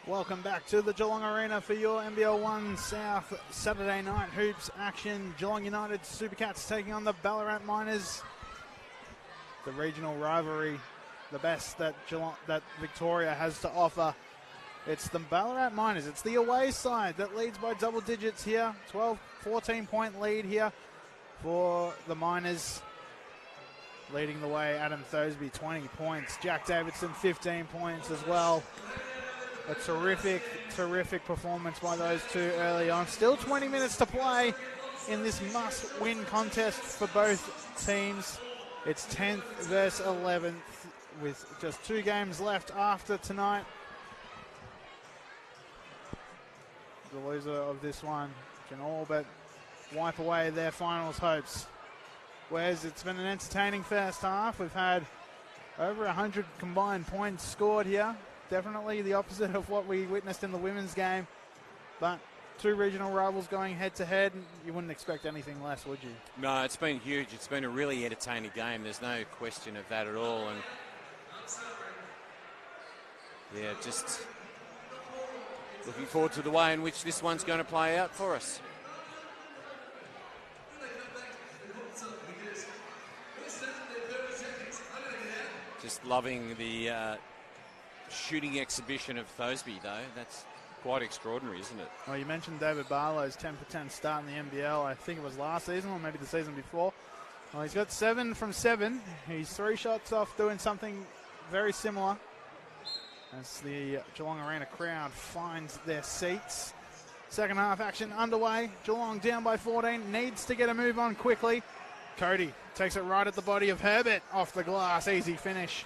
Welcome back to the Geelong Arena for your NBL 1 South Saturday night hoops action. Geelong United Supercats taking on the Ballarat Miners. The regional rivalry, the best that Victoria has to offer. It's the Ballarat Miners. It's the away side that leads by double digits here. 14-point lead here for the Miners. Leading the way, Adam Thosby, 20 points. Jack Davidson, 15 points as well. A terrific performance by those two early on. Still 20 minutes to play in this must-win contest for both teams. It's 10th versus 11th with just 2 games left after tonight. The loser of this one can all but wipe away their finals hopes. Whereas it's been an entertaining first half. We've had over 100 combined points scored here. Definitely the opposite of what we witnessed in the women's game. But 2 regional rivals going head-to-head, you wouldn't expect anything less, would you? No, it's been huge. It's been a really entertaining game. There's no question of that at all. And yeah, just looking forward to the way in which this one's going to play out for us. Just loving the shooting exhibition of Thosby, though. That's quite extraordinary, isn't it? Well, you mentioned David Barlow's 10 for 10 start in the NBL. I think it was last season or maybe the season before. Well, he's got 7 from 7. He's 3 shots off doing something very similar as the Geelong Arena crowd finds their seats. Second half action underway. Geelong down by 14. Needs to get a move on quickly. Cody takes it right at the body of Herbert off the glass. Easy finish.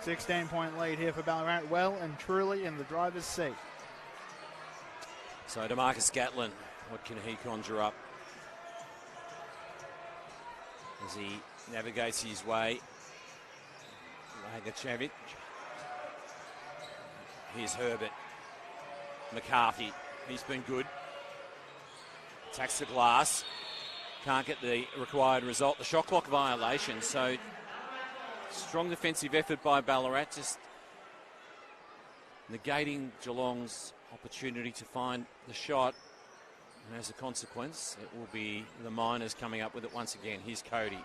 16-point lead here for Ballarat, well and truly in the driver's seat. So DeMarcus Gatlin, what can he conjure up as he navigates his way? Lagacevic. Here's Herbert. McCarthy, he's been good. Attacks the glass. Can't get the required result. The shot clock violation, so strong defensive effort by Ballarat, just negating Geelong's opportunity to find the shot. And as a consequence, it will be the Miners coming up with it once again. Here's Cody.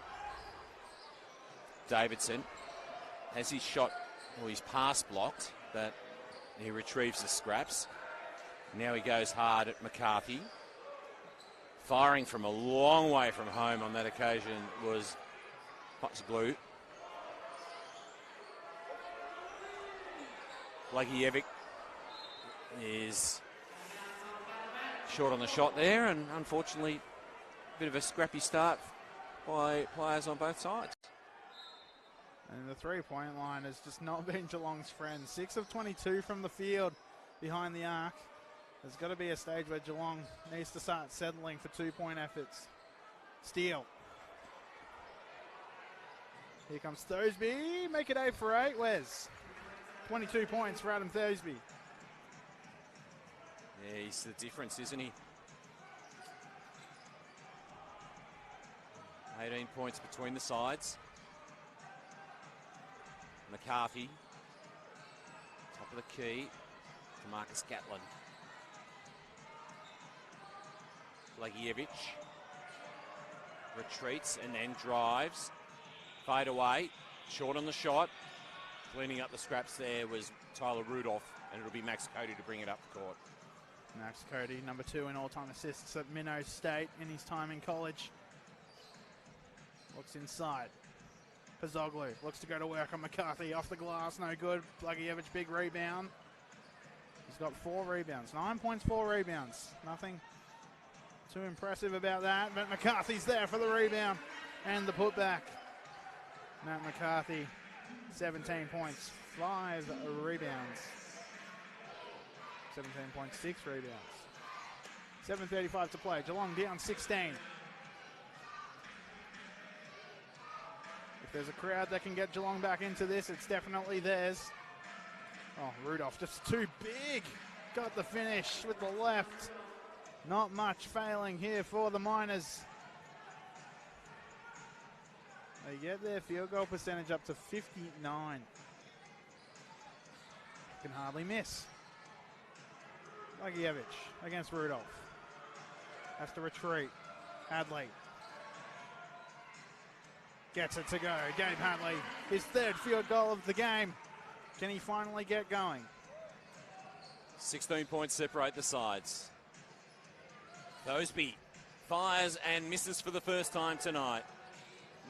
Davidson has his shot, or his pass blocked, but he retrieves the scraps. Now he goes hard at McCarthy. Firing from a long way from home on that occasion was Fox Blue. Blakey is short on the shot there, and unfortunately a bit of a scrappy start by players on both sides. And the three-point line has just not been Geelong's friend. 6 of 22 from the field behind the arc. There's got to be a stage where Geelong needs to start settling for 2-point efforts. Steele. Here comes Thosby. Make it 8 for 8. Wes. 22 points for Adam Thosby. Yeah, he's the difference, isn't he? 18 points between the sides. McCarthy. Top of the key to Marcus Gatlin. Blagievich retreats and then drives. Fade away. Short on the shot. Cleaning up the scraps there was Tyler Rudolph, and it'll be Max Cody to bring it up the court. Max Cody, number 2 in all-time assists at Minnow State in his time in college. Looks inside. Pazoglu looks to go to work on McCarthy. Off the glass, no good. Blagievich, big rebound. He's got 4 rebounds. 9 points, 4 rebounds. Nothing too impressive about that, but McCarthy's there for the rebound and the putback. Matt McCarthy, 17 points, 5 rebounds. 17.6 rebounds. 7:35 to play. Geelong down 16. If there's a crowd that can get Geelong back into this, it's definitely theirs. Oh, Rudolph just too big. Got the finish with the left. Not much failing here for the Miners. They get their field goal percentage up to 59. Can hardly miss. Lagievich against Rudolph. Has to retreat. Hadley. Gets it to go. Gabe Hadley, his third field goal of the game. Can he finally get going? 16 points separate the sides. Thoseby fires and misses for the first time tonight.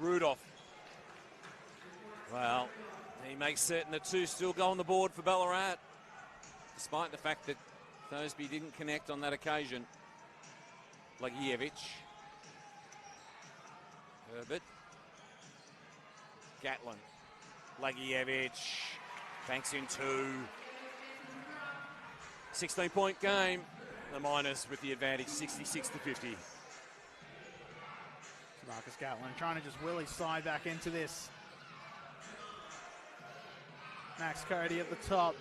Rudolph. Well, he makes certain the two still go on the board for Ballarat, despite the fact that Thoseby didn't connect on that occasion. Lagievich. Herbert. Gatlin. Lagievich. Banks in two. 16-point game. The Miners with the advantage, 66 to 50. Marcus Gatlin trying to just will his side back into this. Max Cody at the top.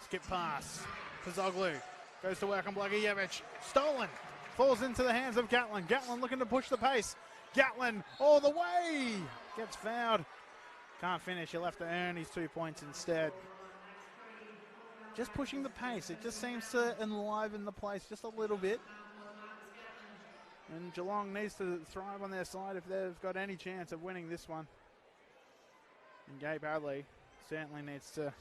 Skip pass. Pazoglu goes to work on Blagievich. Stolen. Falls into the hands of Gatlin. Gatlin looking to push the pace. Gatlin all the way. Gets fouled. Can't finish. He'll have to earn his 2 points instead. Just pushing the pace. It just seems to enliven the place just a little bit. And Geelong needs to thrive on their side if they've got any chance of winning this one. And Gabe Hadley certainly needs to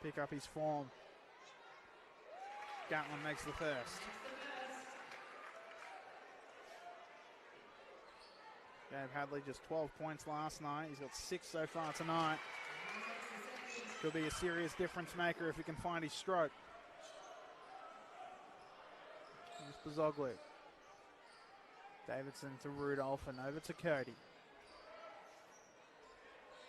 pick up his form. Gatlin makes the first. Gabe Hadley just 12 points last night. He's got 6 so far tonight. Could be a serious difference maker if he can find his stroke. Here's Pazoglu. Davidson to Rudolph and over to Cody.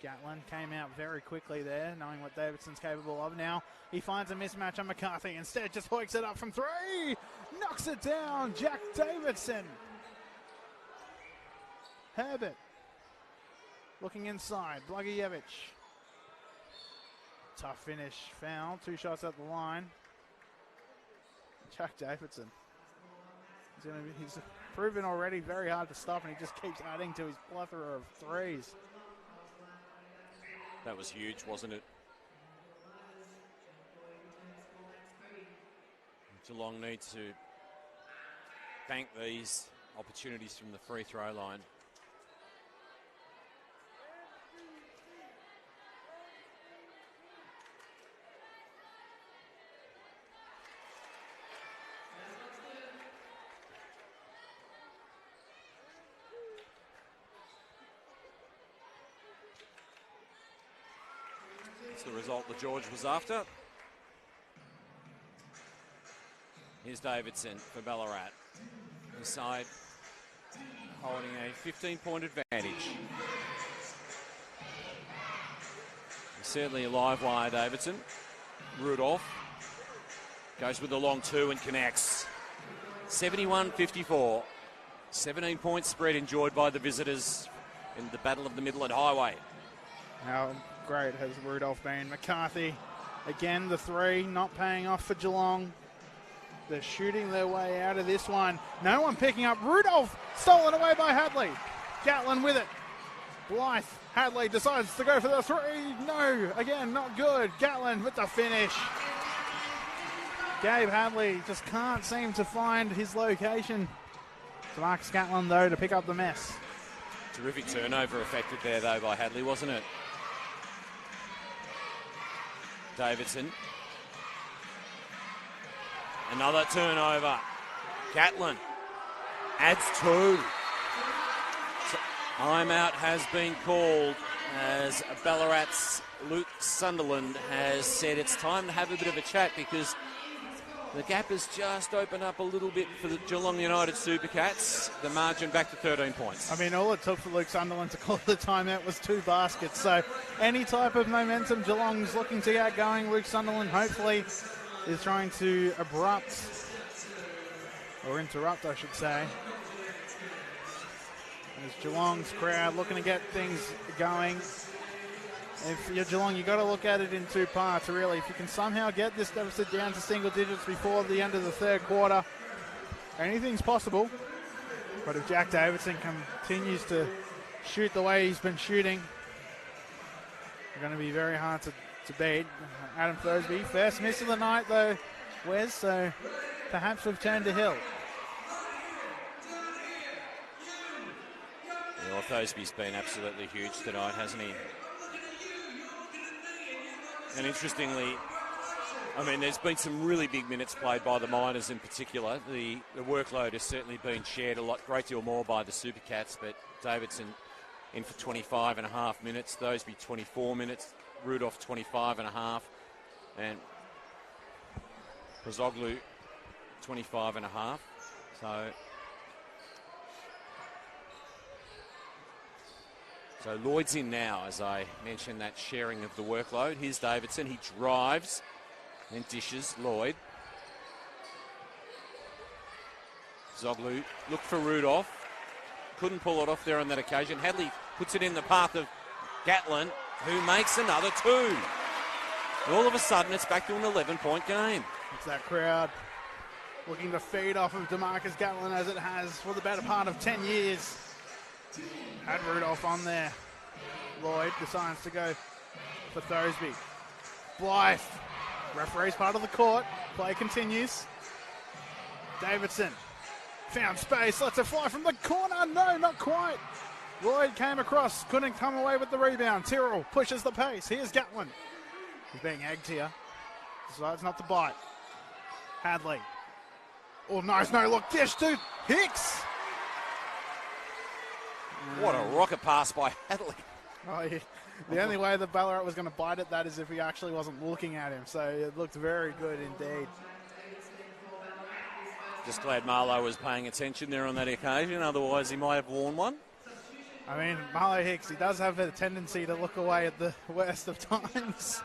Gatlin came out very quickly there, knowing what Davidson's capable of. Now he finds a mismatch on McCarthy. Instead, just hoiks it up from 3. Knocks it down. Jack Davidson. Herbert. Looking inside. Blagievich. Tough finish. Foul. 2 shots at the line. Jack Davidson. He's proven already very hard to stop, and he just keeps adding to his plethora of threes. That was huge, wasn't it? Geelong needs to bank these opportunities from the free throw line. The result that George was after. Here's Davidson for Ballarat. His side holding a 15-point advantage. He's certainly a live wire, Davidson. Rudolph goes with the long 2 and connects. 71-54. 17-point spread enjoyed by the visitors in the Battle of the Midland Highway. How great has Rudolph been? McCarthy, again, the 3 not paying off for Geelong. They're shooting their way out of this one. No one picking up. Rudolph stolen away by Hadley. Gatlin with it. Blythe. Hadley decides to go for the 3. No, again, not good. Gatlin with the finish. Gabe Hadley just can't seem to find his location. To Marcus Gatlin, though, to pick up the mess. Terrific turnover affected there, though, by Hadley, wasn't it? Davidson. Another turnover. Gatlin adds 2. Timeout has been called as Ballarat's Luke Sunderland has said it's time to have a bit of a chat because the gap has just opened up a little bit for the Geelong United Supercats. The margin back to 13 points. I mean, all it took for Luke Sunderland to call the timeout was 2 baskets. So any type of momentum Geelong's looking to get going, Luke Sunderland hopefully is trying to interrupt, I should say. As Geelong's crowd looking to get things going. If you're Geelong, you've got to look at it in 2 parts, really. If you can somehow get this deficit down to single digits before the end of the 3rd quarter, anything's possible. But if Jack Davidson continues to shoot the way he's been shooting, it's going to be very hard to to beat. Adam Thursby, first miss of the night though, Wes, so perhaps we've turned a hill. Yeah, well, Thursby's been absolutely huge tonight, hasn't he? And interestingly, I mean, there's been some really big minutes played by the Miners in particular. The workload has certainly been shared a great deal more by the Super Cats, but Davidson in for 25 and a half minutes, Thoseby 24 minutes, Rudolph 25 and a half, and Pozoglu 25 and a half. So Lloyd's in now, as I mentioned, that sharing of the workload. Here's Davidson, he drives and dishes. Lloyd. Zoglu looked for Rudolph. Couldn't pull it off there on that occasion. Hadley puts it in the path of Gatlin, who makes another two. All of a sudden, it's back to an 11-point game. It's that crowd looking to feed off of DeMarcus Gatlin as it has for the better part of 10 years. Had Rudolph on there. Lloyd decides to go for Thoseby. Blythe. Referee's part of the court. Play continues. Davidson found space. Lets it fly from the corner. No, not quite. Lloyd came across. Couldn't come away with the rebound. Tyrrell pushes the pace. Here's Gatlin. He's being egged here. So it's not the bite. Hadley. Oh, nice no-look dish to Hicks. What a rocket pass by Hadley. Oh, yeah. The only way that Ballarat was going to bite at that is if he actually wasn't looking at him. So it looked very good indeed. Just glad Marlowe was paying attention there on that occasion. Otherwise, he might have worn one. I mean, Marlo Hicks, he does have a tendency to look away at the worst of times.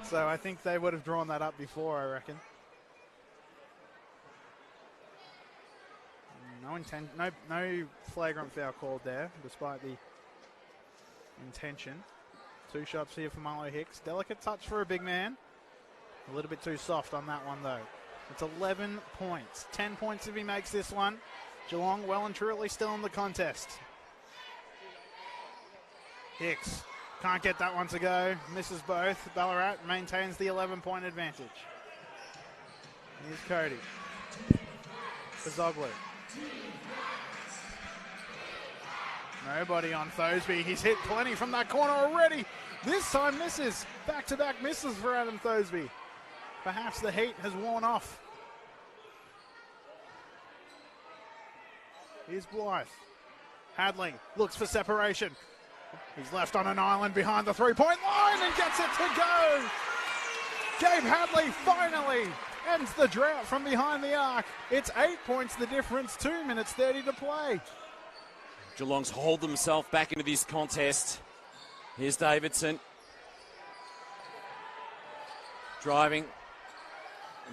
So I think they would have drawn that up before, I reckon. No flagrant foul called there, despite the intention. 2 shots here for Marlo Hicks. Delicate touch for a big man. A little bit too soft on that one, though. It's 11 points. 10 points if he makes this one. Geelong well and truly still in the contest. Hicks can't get that one to go. Misses both. Ballarat maintains the 11-point advantage. Here's Cody. Pozoglu. Nobody on Thoseby. He's hit plenty from that corner already. This time misses. Back-to-back misses for Adam Thoseby. Perhaps the heat has worn off. Here's Blythe. Hadley looks for separation. He's left on an island behind the three-point line and gets it to go. Gabe Hadley finally ends the drought from behind the arc. It's 8 points the difference, 2 minutes 30 to play. Geelong's hauled themselves back into this contest. Here's Davidson. Driving.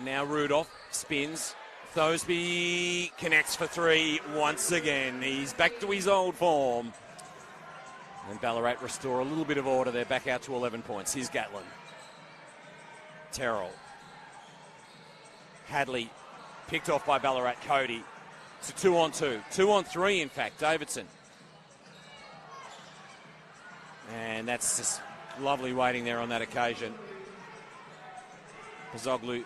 Now Rudolph spins. Thoseby connects for 3 once again. He's back to his old form. And Ballarat restore a little bit of order. They're back out to 11 points. Here's Gatlin. Terrell. Hadley picked off by Ballarat. Cody. It's a 2-on-2. 2-on-3, in fact. Davidson. And that's just lovely waiting there on that occasion. Pozoglu.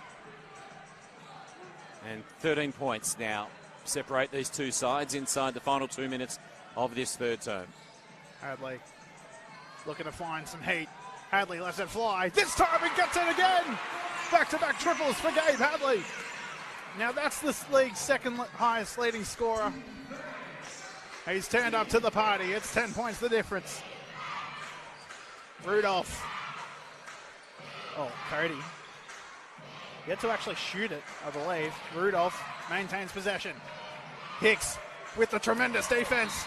And 13 points now separate these two sides inside the final 2 minutes of this third term. Hadley looking to find some heat. Hadley lets it fly. This time he gets it again. Back-to-back triples for Gabe Hadley. Now that's this league's second highest leading scorer. He's turned up to the party. It's 10 points the difference. Rudolph. Oh, Cody. Yet to actually shoot it, I believe. Rudolph maintains possession. Hicks with the tremendous defense.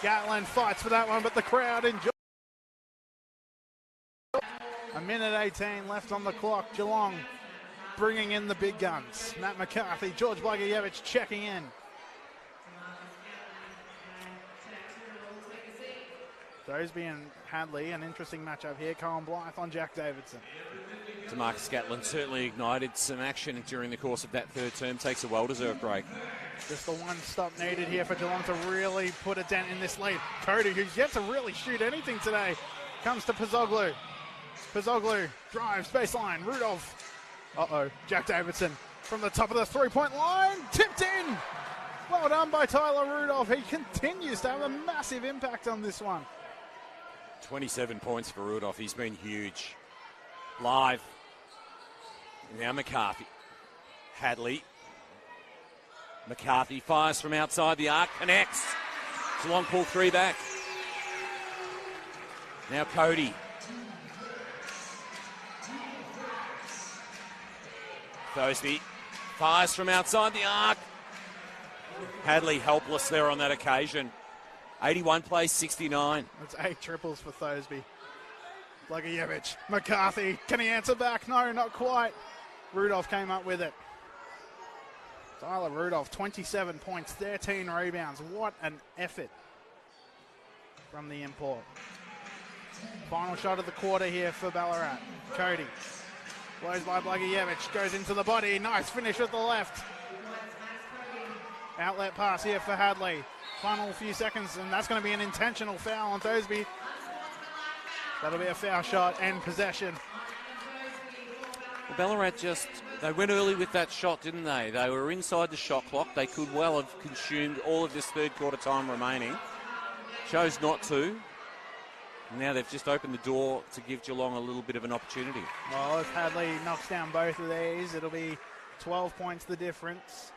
Gatlin fights for that one, but the crowd enjoys. A minute 18 left on the clock. Geelong bringing in the big guns. Matt McCarthy, George Blagojevich checking in. Thoseby and Hadley, an interesting matchup here. Colin Blythe on Jack Davidson. DeMarcus Gatlin certainly ignited some action during the course of that third term. Takes a well-deserved break. Just the one stop needed here for Geelong to really put a dent in this lead. Cody, who's yet to really shoot anything today, comes to Pozoglu. Pizzoglu drives baseline. Rudolph. Jack Davidson from the top of the three-point line. Tipped in. Well done by Tyler Rudolph. He continues to have a massive impact on this one. 27 points for Rudolph. He's been huge. Live. Now McCarthy. Hadley. McCarthy fires from outside the arc. Connects. Geelong pull three back. Now Cody. Thosby fires from outside the arc. Hadley helpless there on that occasion. 81 plays 69. That's 8 triples for Thosby. Blagojevich. McCarthy. Can he answer back? No, not quite. Rudolph came up with it. Tyler Rudolph, 27 points, 13 rebounds. What an effort from the import. Final shot of the quarter here for Ballarat. Cody. Blows by Blagojevich. Goes into the body. Nice finish with the left. Outlet pass here for Hadley. Final few seconds, and that's going to be an intentional foul on Thosby. That'll be a foul shot and possession. Well, Ballarat they went early with that shot, didn't they? They were inside the shot clock. They could well have consumed all of this third quarter time remaining. Chose not to. Now they've just opened the door to give Geelong a little bit of an opportunity. Well, if Hadley knocks down both of these, it'll be 12 points the difference.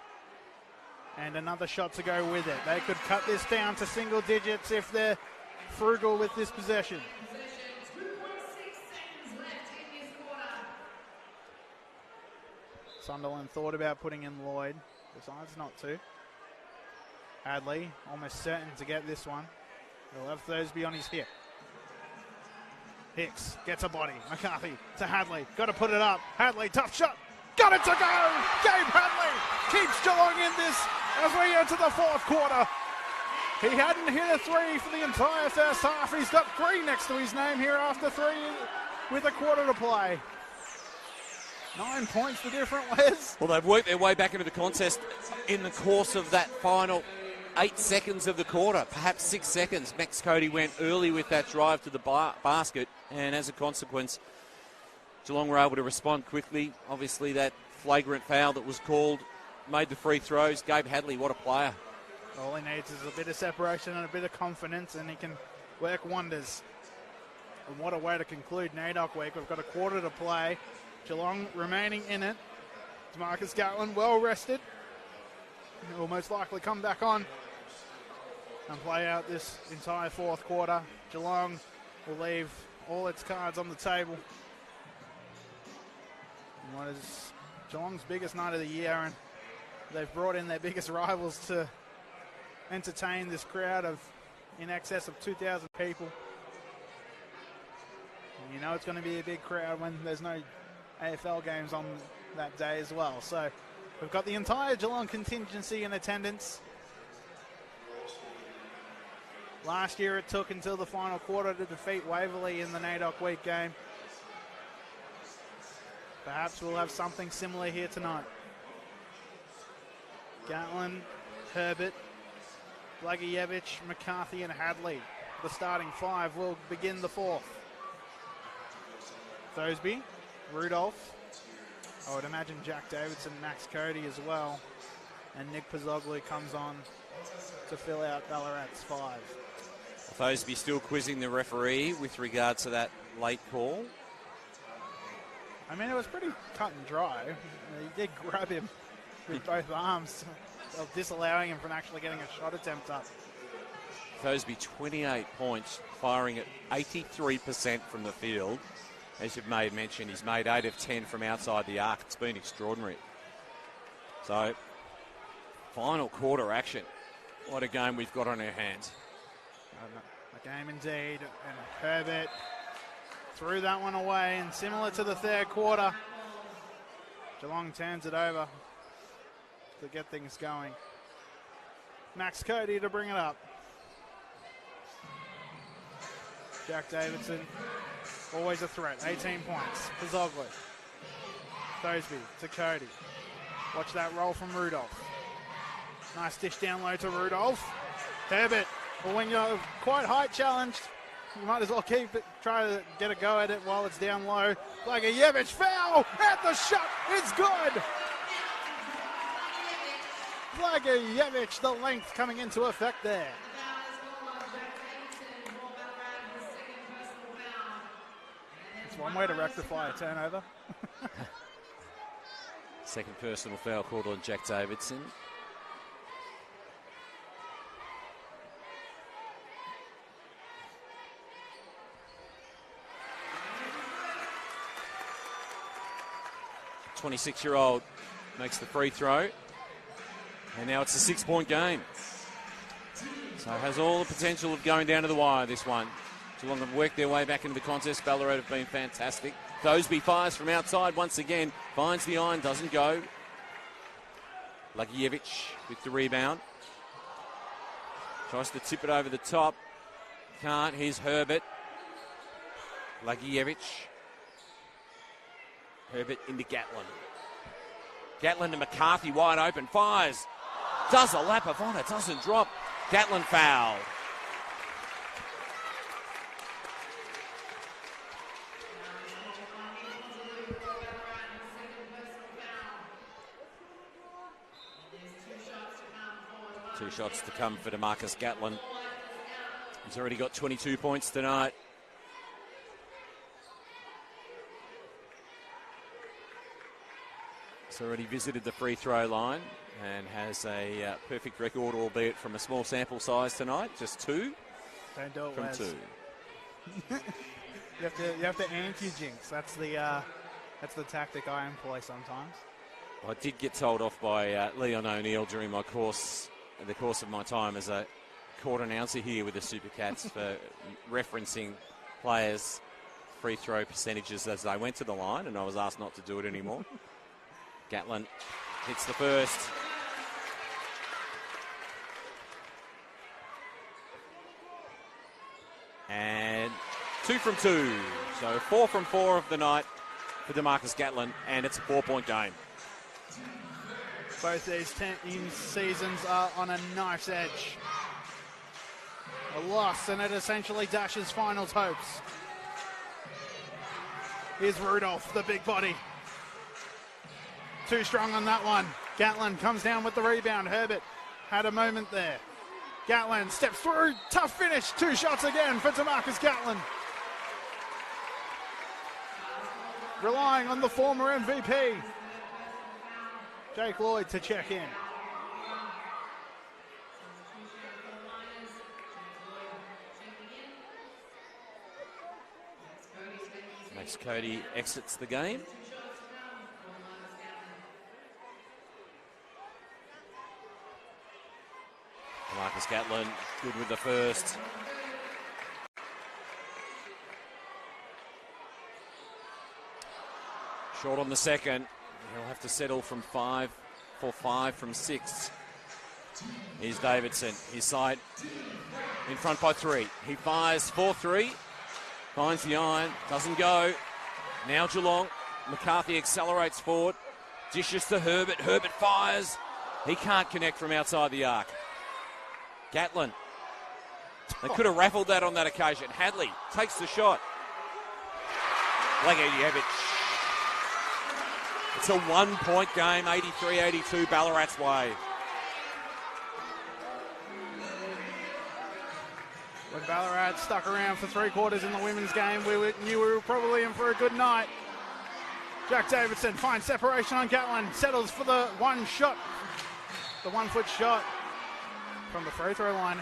And another shot to go with it. They could cut this down to single digits if they're frugal with this possession. Sunderland thought about putting in Lloyd, decides not to. Hadley almost certain to get this one. He'll have Thosby on his hip. Hicks gets a body. McCarthy to Hadley. Got to put it up. Hadley, tough shot. Got it to go. Gabe Hadley keeps Geelong in this as we enter the fourth quarter. He hadn't hit a three for the entire first half. He's got 3 next to his name here after 3 with a quarter to play. 9 points the different, Wes. Well, they've worked their way back into the contest in the course of that final 8 seconds of the quarter, perhaps 6 seconds. Max Cody went early with that drive to the basket, and as a consequence, Geelong were able to respond quickly. Obviously, that flagrant foul that was called made the free throws. Gabe Hadley, what a player. All he needs is a bit of separation and a bit of confidence, and he can work wonders. And what a way to conclude NAIDOC week. We've got a quarter to play. Geelong remaining in it. Marcus Gatlin well rested. He will most likely come back on and play out this entire fourth quarter. Geelong will leave all its cards on the table. And what is Geelong's biggest night of the year, and they've brought in their biggest rivals to entertain this crowd of in excess of 2,000 people. And you know it's going to be a big crowd when there's no AFL games on that day as well. So we've got the entire Geelong contingency in attendance. Last year it took until the final quarter to defeat Waverley in the NAIDOC week game. Perhaps we'll have something similar here tonight. Gatlin, Herbert, Blagojevich, McCarthy and Hadley. The starting 5 will begin the fourth. Thosby, Rudolph. I would imagine Jack Davidson, Max Cody as well. And Nick Pizzoglu comes on to fill out Ballarat's 5. Thosby still quizzing the referee with regards to that late call. I mean, it was pretty cut and dry. He did grab him with both arms, disallowing him from actually getting a shot attempt up. Thosby 28 points, firing at 83% from the field. As you've made mention, he's made 8 of 10 from outside the arc. It's been extraordinary. So, final quarter action. What a game we've got on our hands. A game indeed. And Herbert threw that one away. And similar to the third quarter, Geelong turns it over to get things going. Max Cody to bring it up. Jack Davidson, always a threat. 18 points. Pizzoglu. Thosby to Cody. Watch that roll from Rudolph. Nice dish down low to Rudolph. Herbert, well, when you're quite height challenged, You might as well keep it, try to get a go at it while it's down low. Blagojevich foul, and the shot is good. Blagojevich, the length coming into effect there. It's one way to rectify a turnover. Second personal foul called on Jack Davidson. The 26-year-old makes the free throw. And now it's a 6-point game. So it has all the potential of going down to the wire, this one. Geelong have worked their way back into the contest. Ballarat have been fantastic. Thoseby fires from outside once again. Finds the iron, doesn't go. Blagojevich with the rebound. Tries to tip it over the top. Can't. Here's Herbert. Blagojevich. Herbert into Gatlin. Gatlin to McCarthy, wide open. Fires. Does a lap of honour. Doesn't drop. Gatlin fouled. Two shots to come for DeMarcus Gatlin. He's already got 22 points tonight. He's already visited the free throw line and has a perfect record, albeit from a small sample size tonight. Just 2. Don't do it, from Wes. 2. You have to anti-jinx. That's the tactic I employ sometimes. I did get told off by Leon O'Neill during the course of my time as a court announcer here with the Supercats for referencing players' free throw percentages as they went to the line, and I was asked not to do it anymore. Gatlin hits the first. And 2 from 2. So 4 from 4 of the night for DeMarcus Gatlin, and it's a 4-point game. Both these team seasons are on a knife's edge. A loss, and it essentially dashes finals hopes. Here's Rudolph, the big body. Too strong on that one. Gatlin comes down with the rebound. Herbert had a moment there. Gatlin steps through. Tough finish. 2 shots again for DeMarcus Gatlin. Relying on the former MVP. Jake Lloyd to check in. Max Cody exits the game. Marcus Gatlin, good with the first. Short on the second. He'll have to settle from 5 from 6. Here's Davidson. His side in front by 3. He fires 4-3. Finds the iron. Doesn't go. Now Geelong. McCarthy accelerates forward. Dishes to Herbert. Herbert fires. He can't connect from outside the arc. Gatlin. They could have raffled that on that occasion. Hadley takes the shot. Blagojevich. It's a 1-point game, 83-82 Ballarat's way. When Ballarat stuck around for 3 quarters in the women's game, we knew we were probably in for a good night. Jack Davidson finds separation on Gatlin, settles for the 1-foot shot from the free throw line.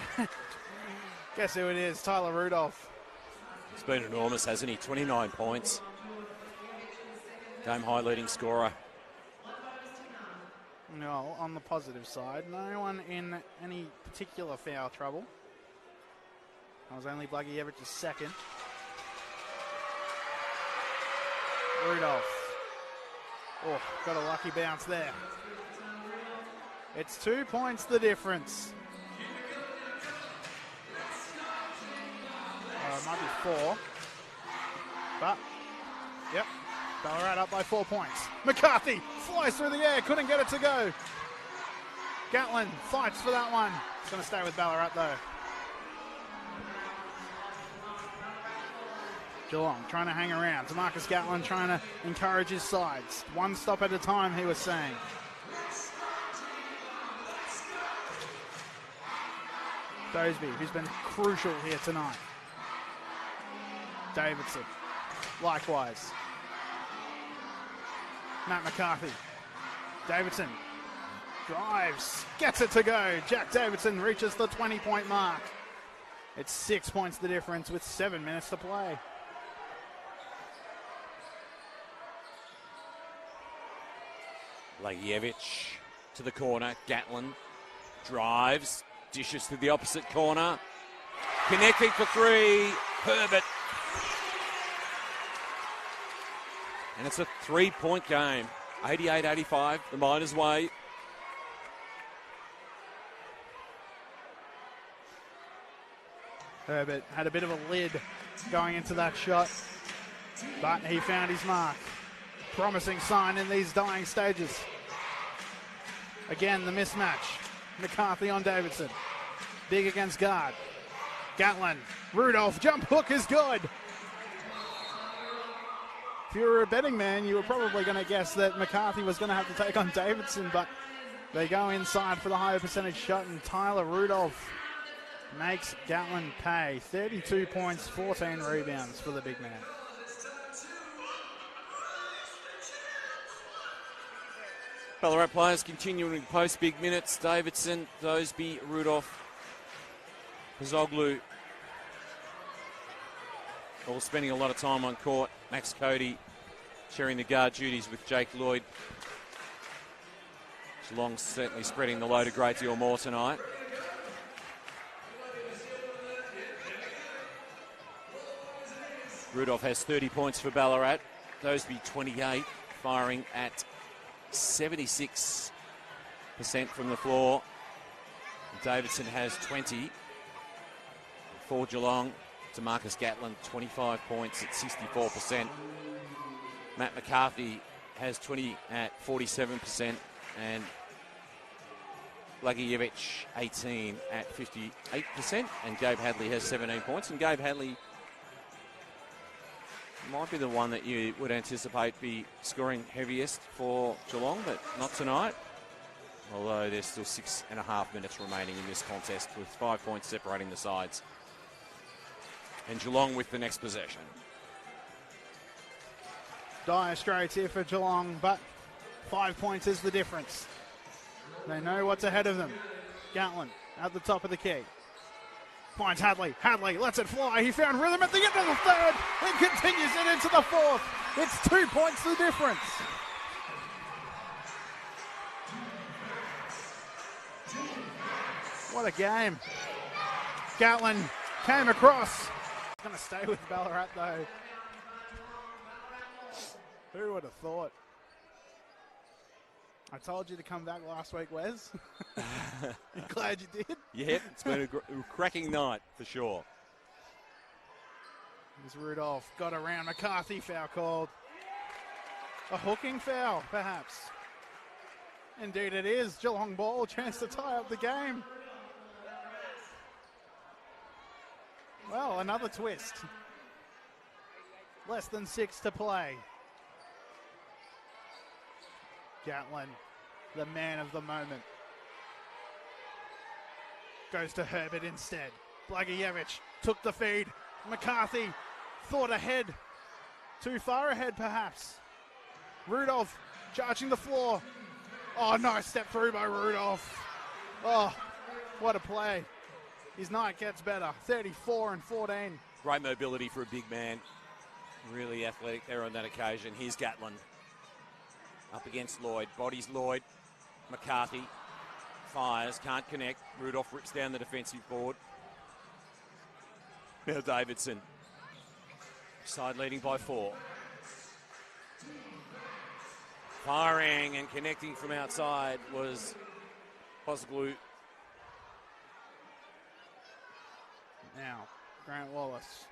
Guess who it is? Tyler Rudolph. He's been enormous, hasn't he? 29 points. Game high leading scorer. No, on the positive side, no one in any particular foul trouble. That was only Blagojevich's second. Rudolph. Oh, got a lucky bounce there. It's 2 points the difference. It might be 4. But, yep. Ballarat up by 4 points. McCarthy flies through the air, couldn't get it to go. Gatlin fights for that one. It's going to stay with Ballarat though. Geelong trying to hang around. Marcus Gatlin trying to encourage his sides. One stop at a time, he was saying. Doseby, who's been crucial here tonight. Davidson, likewise. Matt McCarthy. Davidson drives, gets it to go. Jack Davidson reaches the 20-point mark. It's 6 points the difference with 7 minutes to play. Lagievich to the corner. Gatlin drives, dishes to the opposite corner. Connecting for three. Herbert. And it's a 3-point game. 88-85, the Miners' way. Herbert had a bit of a lid going into that shot, but he found his mark. Promising sign in these dying stages. Again, the mismatch. McCarthy on Davidson. Big against guard. Gatlin. Rudolph. Jump hook is good. If you were a betting man, you were probably going to guess that McCarthy was going to have to take on Davidson, but they go inside for the higher percentage shot, and Tyler Rudolph makes Gatlin pay. 32 points, 14 rebounds for the big man. Ballarat players continuing to post big minutes. Davidson, Doseby, Rudolph, Pazoglu, all spending a lot of time on court. Max Cody sharing the guard duties with Jake Lloyd. Geelong certainly spreading the load a great deal more tonight. Rudolph has 30 points for Ballarat. Doseby 28, firing at 76% from the floor. Davidson has 20 for Geelong. To Marcus Gatlin, 25 points at 64%. Matt McCarthy has 20 at 47%, and Lagievich 18 at 58%, and Gabe Hadley has 17 points. And Gabe Hadley might be the one that you would anticipate be scoring heaviest for Geelong, but not tonight. Although there's still 6.5 minutes remaining in this contest, with 5 points separating the sides. And Geelong with the next possession. Dire straits here for Geelong, but 5 points is the difference. They know what's ahead of them. Gatlin at the top of the key. Finds Hadley. Hadley lets it fly. He found rhythm at the end of the third. Then continues it into the fourth. It's 2 points the difference. What a game. Gatlin came across. Going to stay with Ballarat though. Who would have thought? I told you to come back last week, Wes. You glad you did? Yep, it's been a cracking night for sure. Here's Rudolph, got around McCarthy, foul called. A hooking foul, perhaps. Indeed it is. Geelong ball, chance to tie up the game. Well, another twist. Less than 6 to play. Gatlin, the man of the moment. Goes to Herbert instead. Blagojevic took the feed. McCarthy thought ahead. Too far ahead, perhaps. Rudolph charging the floor. Oh, nice step through by Rudolph. Oh, what a play. His night gets better. 34 and 14. Great mobility for a big man. Really athletic there on that occasion. Here's Gatlin. Up against Lloyd. Bodies Lloyd. McCarthy fires. Can't connect. Rudolph rips down the defensive board. Now Davidson. Side leading by 4. Firing and connecting from outside was Pazoglu. Now, Grant Wallace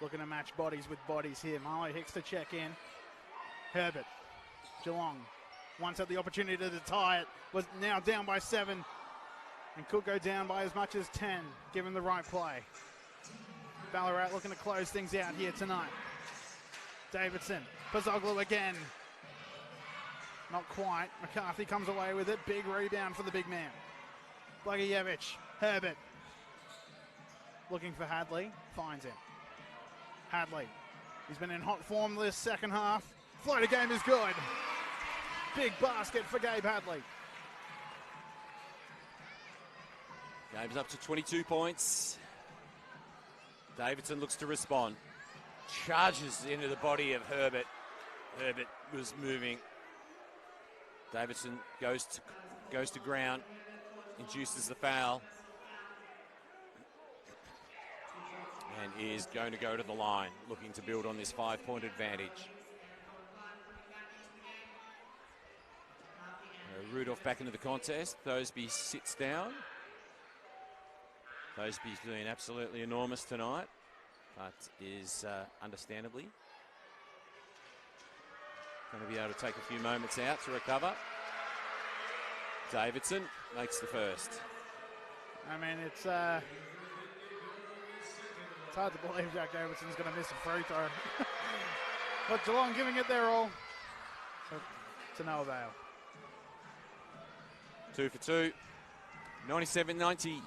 looking to match bodies with bodies here. Marlo Hicks to check in. Herbert. Geelong once had the opportunity to tie it. Was now down by 7 and could go down by as much as 10 given the right play. Ballarat looking to close things out here tonight. Davidson. Pozzoglu again. Not quite. McCarthy comes away with it. Big rebound for the big man. Blagievich. Herbert. Looking for Hadley. Finds him. Hadley. He's been in hot form this second half. Floater game is good. Big basket for Gabe Hadley. Game's up to 22 points. Davidson looks to respond. Charges into the body of Herbert. Herbert was moving. Davidson goes to ground. Induces the foul. And is going to go to the line, looking to build on this 5-point advantage. Rudolph back into the contest. Thoseby sits down. Thoseby's doing absolutely enormous tonight, but is understandably going to be able to take a few moments out to recover. Davidson makes the first. I mean, it's hard to believe Jack Davidson's going to miss a free throw. But Geelong giving it their all. But to no avail. 2 for 2. 97-90.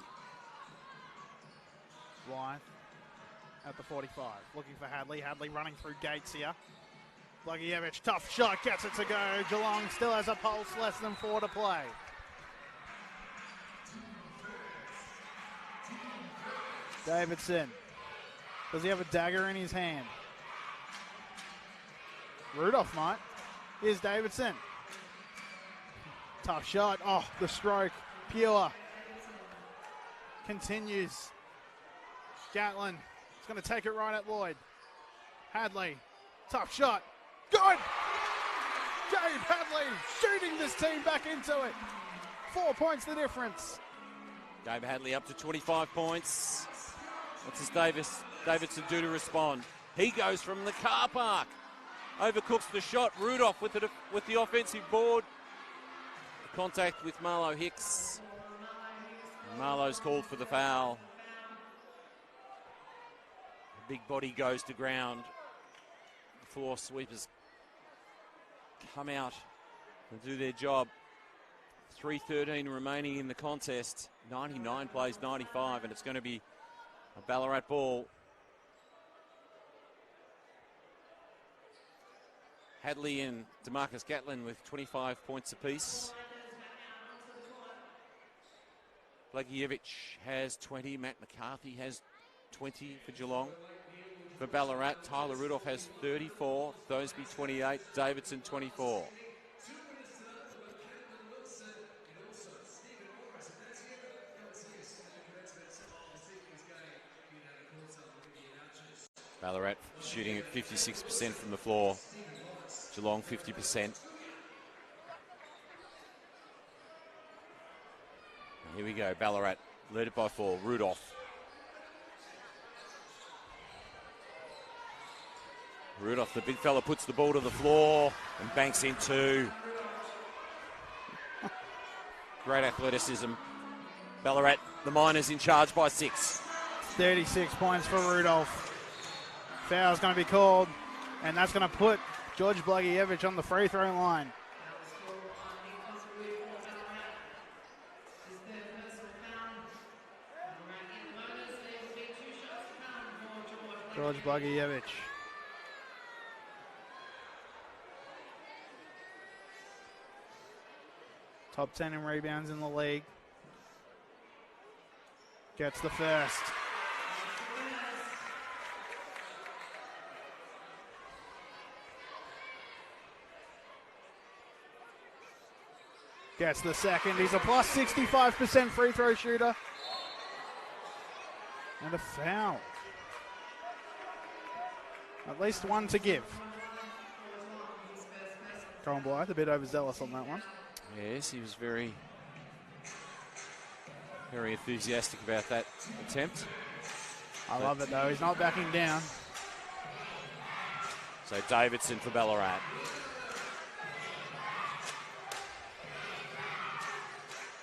Blythe at the 45. Looking for Hadley. Hadley running through Gates here. Blagievich, tough shot, gets it to go. Geelong still has a pulse, less than 4 to play. Davidson. Does he have a dagger in his hand? Rudolph might. Here's Davidson. Tough shot. Oh, the stroke. Pure. Continues. Gatlin is going to take it right at Lloyd. Hadley. Tough shot. Good! Gabe Hadley shooting this team back into it. 4 points the difference. Gabe Hadley up to 25 points. What does Davidson do to respond? He goes from the car park. Overcooks the shot. Rudolph with the offensive board. Contact with Marlo Hicks. Marlo's called for the foul. The big body goes to ground. The floor sweepers come out and do their job. 3:13 remaining in the contest. 99 plays 95, and it's going to be a Ballarat ball. Hadley and DeMarcus Gatlin with 25 points apiece. Blagievich has 20. Matt McCarthy has 20 for Geelong. For Ballarat, Tyler Rudolph has 34. Thoseby 28. Davidson 24. Ballarat shooting at 56% from the floor. Geelong 50%. Here we go, Ballarat led it by 4. Rudolph. Rudolph, the big fella, puts the ball to the floor and banks in 2. Great athleticism. Ballarat, the Miners in charge by 6. 36 points for Rudolph. Foul's going to be called, and that's going to put George Blagievich on the free throw line. George Blagievich. Top 10 in rebounds in the league. Gets the first. Gets the second. He's a plus 65% free throw shooter. And a foul. At least one to give. Colin Blythe a bit overzealous on that one. Yes, he was very, very enthusiastic about that attempt. I love it though. He's not backing down. So Davidson for Ballarat.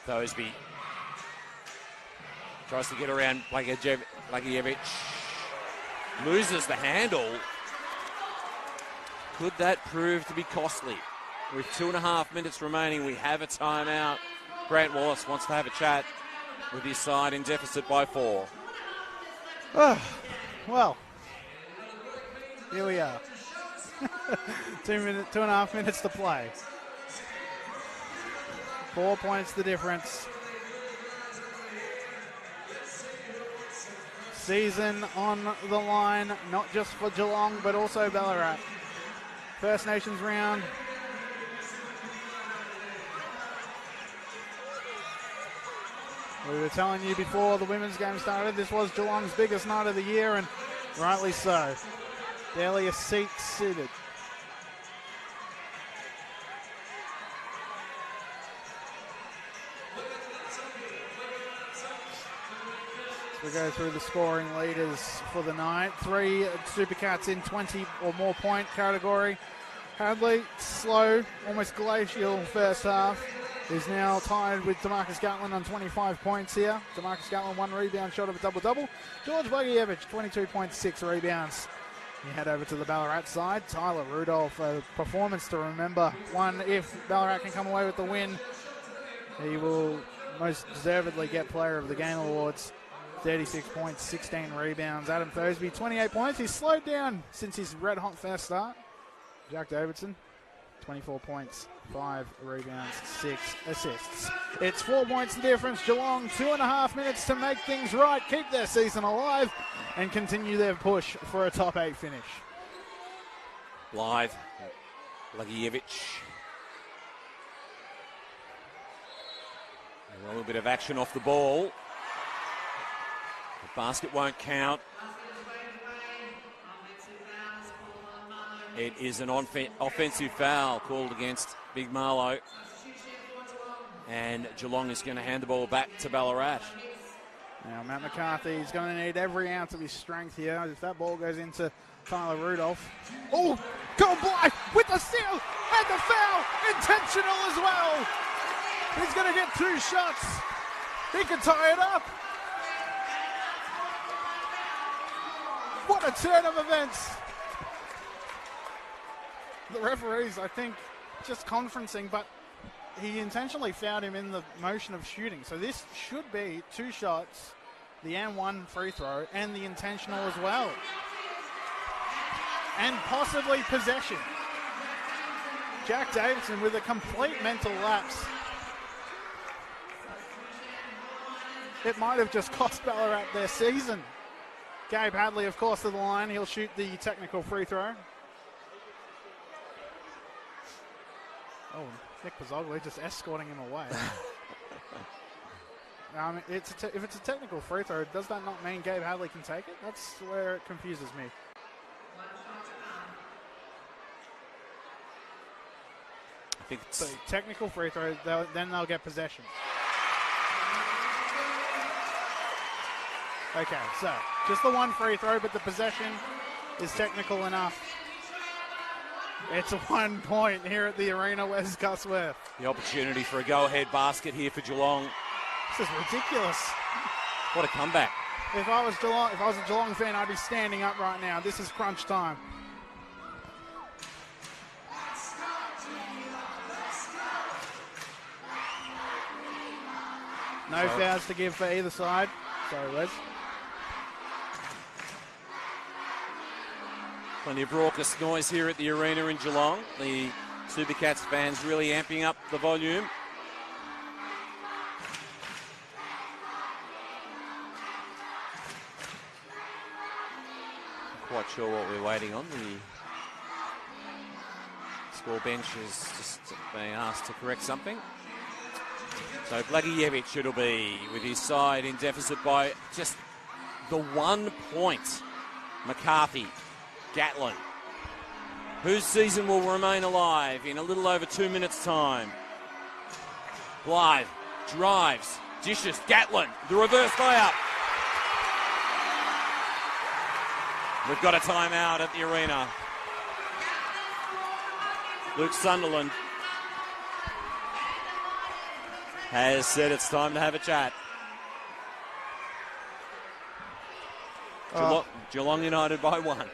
Thoseby tries to get around Blagievich. Loses the handle. Could that prove to be costly? With 2.5 minutes remaining, we have a timeout. Grant Wallace wants to have a chat with his side in deficit by 4. Oh, well, here we are. 2.5 minutes to play. 4 points the difference. Season on the line, not just for Geelong, but also Ballarat. First Nations round. We were telling you before the women's game started, this was Geelong's biggest night of the year, and rightly so. Barely a seat seated. We go through the scoring leaders for the night. 3 Supercats in 20 or more point category. Hadley, slow, almost glacial first half, is now tied with Demarcus Gatlin on 25 points here. Demarcus Gatlin 1 rebound short of a double-double. George Blagievich, 22.6 rebounds. You head over to the Ballarat side. Tyler Rudolph, a performance to remember. One, if Ballarat can come away with the win, he will most deservedly get Player of the Game awards. 36 points, 16 rebounds. Adam Thursby, 28 points. He's slowed down since his red-hot first start. Jack Davidson, 24 points, 5 rebounds, 6 assists. It's 4 points the difference. Geelong, 2.5 minutes to make things right, keep their season alive, and continue their push for a top 8 finish. Blythe, Blagievich. A little bit of action off the ball. The basket won't count. It is an offensive foul called against Big Marlow. And Geelong is going to hand the ball back to Ballarat. Now, Matt McCarthy is going to need every ounce of his strength here. If that ball goes into Tyler Rudolph. Oh, go Blythe with the steal and the foul. Intentional as well. He's going to get 2 shots. He can tie it up. What a turn of events. The referees, I think, just conferencing, but he intentionally fouled him in the motion of shooting. So this should be 2 shots, the and 1 free throw, and the intentional as well. And possibly possession. Jack Davidson with a complete mental lapse. It might have just cost Ballarat their season. Gabe Hadley, of course, to the line. He'll shoot the technical free throw. Oh, Nick Pozzoglu just escorting him away. If it's a technical free throw, does that not mean Gabe Hadley can take it? That's where it confuses me. I think it's... So technical free throw, then they'll get possession. Okay, so just the 1 free throw, but the possession is technical enough. It's a 1 point here at the arena. Where's Gusworth? The opportunity for a go-ahead basket here for Geelong. This is ridiculous. What a comeback. If I was a Geelong fan, I'd be standing up right now. This is crunch time. No fouls to give for either side. Sorry, Wes. Plenty of raucous noise here at the arena in Geelong. The Supercats fans really amping up the volume. Not quite sure what we're waiting on. The score bench is just being asked to correct something. So Blagievich it'll be with his side in deficit by just the 1 point. McCarthy. Gatlin, whose season will remain alive in a little over 2 minutes' time. Blythe drives, dishes, Gatlin, the reverse layup. We've got a timeout at the arena. Luke Sunderland has said it's time to have a chat. Geelong United by 1.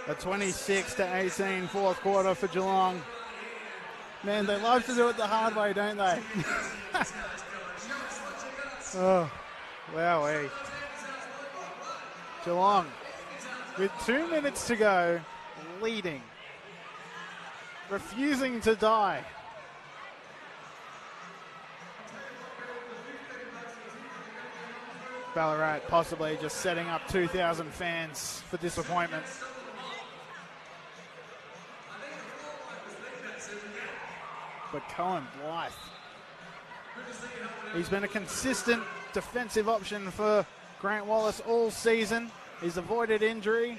A 26-18 fourth quarter for Geelong. Man, they love to do it the hard way, don't they? Oh, wowee. Geelong, with 2 minutes to go, leading, refusing to die. Ballarat possibly just setting up 2,000 fans for disappointment. But Cohen Blythe, he's been a consistent defensive option for Grant Wallace all season. He's avoided injury.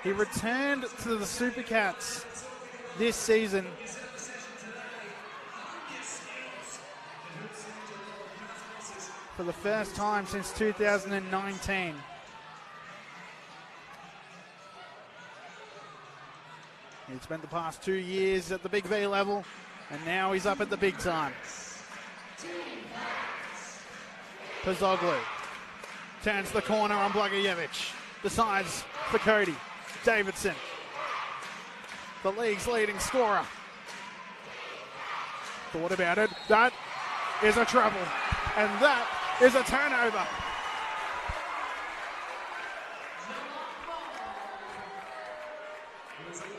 He returned to the Supercats this season. For the first time since 2019. He spent the past 2 years at the Big V level, and now he's up at the big time. Pazoglu turns the corner on Blagojevich. Decides for Cody. Davidson, the league's leading scorer. Thought about it. That is a trouble. And that is a turnover.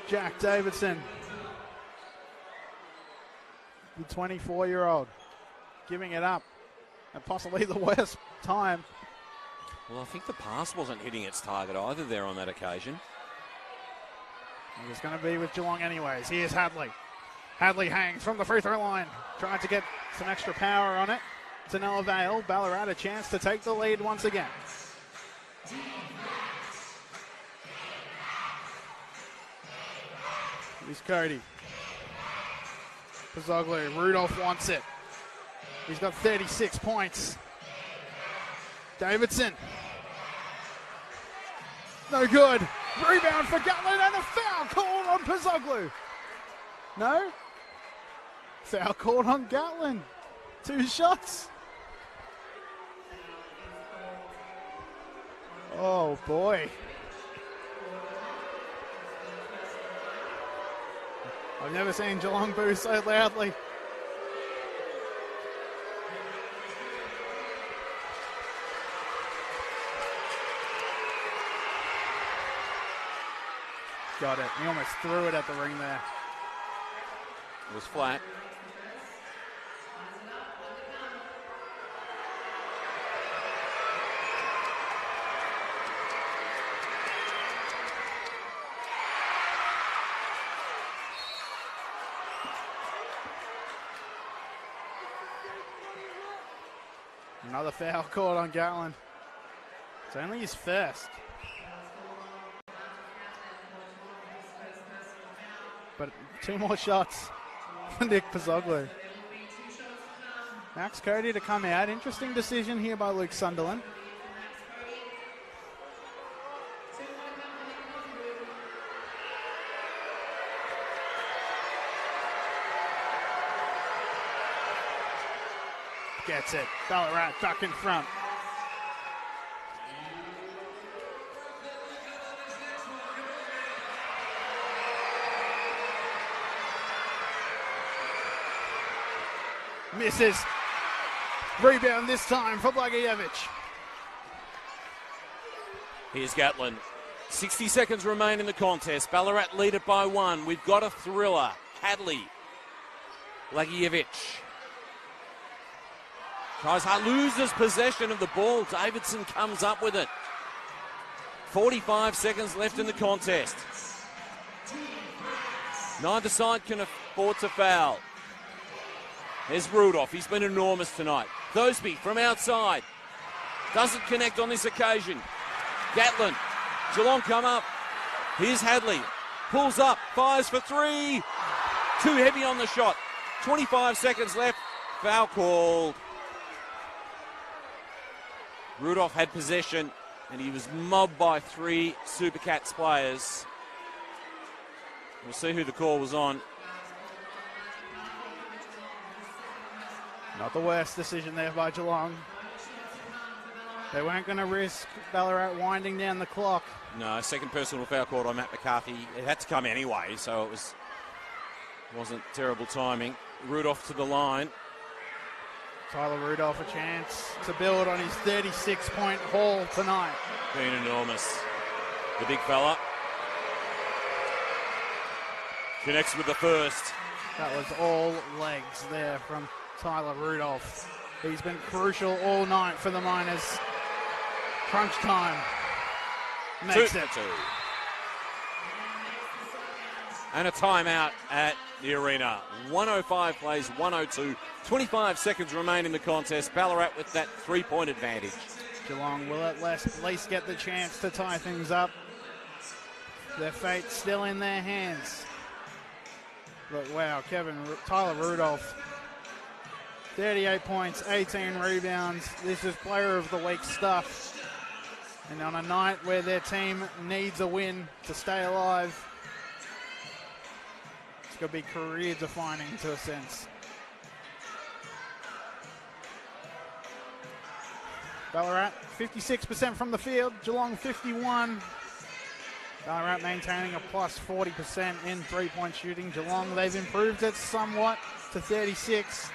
Jack Davidson, the 24-year-old, giving it up at possibly the worst time. Well, I think the pass wasn't hitting its target either there on that occasion. He's going to be with Geelong anyways. Here's Hadley. Hadley hangs from the free throw line. Tried to get some extra power on it. To no avail. Ballarat a chance to take the lead once again. Here's Cody. Pazoglu. Rudolph wants it. He's got 36 points. Davidson. No good. Rebound for Gatlin and a foul called on Pazoglu. No? Foul called on Gatlin. 2 shots. Oh boy. I've never seen Geelong boo so loudly. Got it. He almost threw it at the ring there. It was flat. Another foul called on Gatlin. It's only his first. But 2 more shots for Nick Pazoglu. Max Cody to come out. Interesting decision here by Luke Sunderland. Gets it. Ballarat back in front. Misses. Rebound this time for Blagojevich. Here's Gatlin. 60 seconds remain in the contest. Ballarat lead it by 1. We've got a thriller. Hadley. Blagojevich. Loses possession of the ball. Davidson comes up with it. 45 seconds left in the contest. Neither side can afford to foul. There's Rudolph. He's been enormous tonight. Thoseby from outside. Doesn't connect on this occasion. Gatlin. Geelong come up. Here's Hadley. Pulls up. Fires for 3. Too heavy on the shot. 25 seconds left. Foul called. Rudolph had possession and he was mobbed by 3 Supercats players. We'll see who the call was on. Not the worst decision there by Geelong. They weren't going to risk Ballarat winding down the clock. No, second personal foul called on Matt McCarthy. It had to come anyway, so it wasn't terrible timing. Rudolph to the line. Tyler Rudolph a chance to build on his 36-point haul tonight. Been enormous. The big fella connects with the first. That was all legs there from Tyler Rudolph. He's been crucial all night for the Miners. Crunch time. Makes it. 2-2. And a timeout at the arena. 105 plays 102. 25 seconds remain in the contest. Ballarat with that 3-point advantage. Geelong will at least get the chance to tie things up. Their fate still in their hands. But wow, Tyler Rudolph, 38 points, 18 rebounds. This is player of the week stuff. And on a night where their team needs a win to stay alive, it's going to be career defining to a sense. Ballarat 56% from the field, Geelong 51%. Ballarat maintaining a plus 40% in three-point shooting. Geelong, they've improved it somewhat to 36%.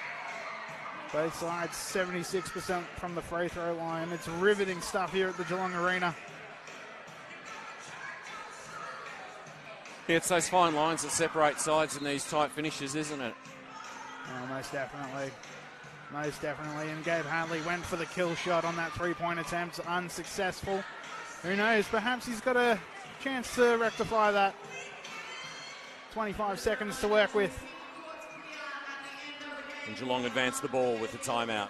Both sides 76% from the free throw line. It's riveting stuff here at the Geelong Arena. Yeah, it's those fine lines that separate sides in these tight finishes, isn't it? Oh, most definitely. Most definitely. And Gabe Hadley went for the kill shot on that three-point attempt. Unsuccessful. Who knows? Perhaps he's got a chance to rectify that. 25 seconds to work with. And Geelong advance the ball with the timeout.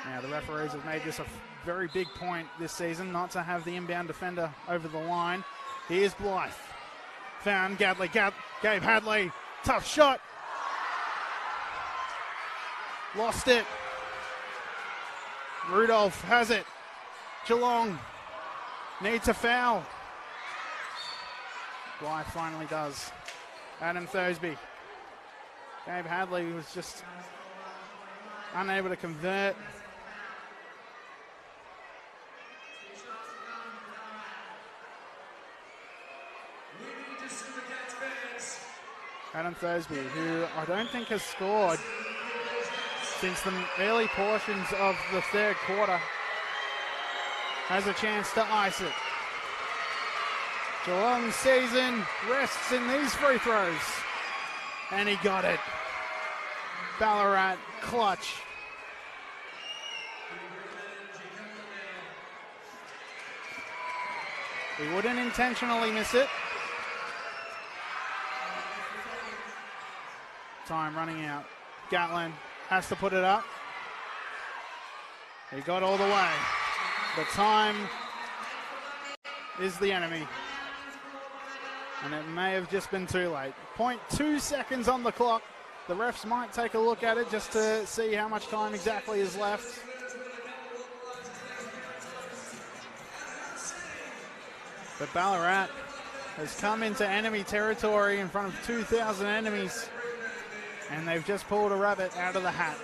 Now, the referees have made this a very big point this season, not to have the inbound defender over the line. Here's Blythe. Found Gabe Hadley. Tough shot. Lost it. Rudolph has it. Geelong needs a foul. Blythe finally does. Adam Thursby. Gabe Hadley was just unable to convert. Adam Thursby, who I don't think has scored since the early portions of the third quarter, has a chance to ice it. Geelong's season rests in these free throws. And he got it. Ballarat clutch. He wouldn't intentionally miss it. Time running out. Gatlin has to put it up. He got all the way. The time is the enemy. And it may have just been too late. 0.2 seconds on the clock. The refs might take a look at it just to see how much time exactly is left. But Ballarat has come into enemy territory in front of 2,000 enemies. And they've just pulled a rabbit out of the hat.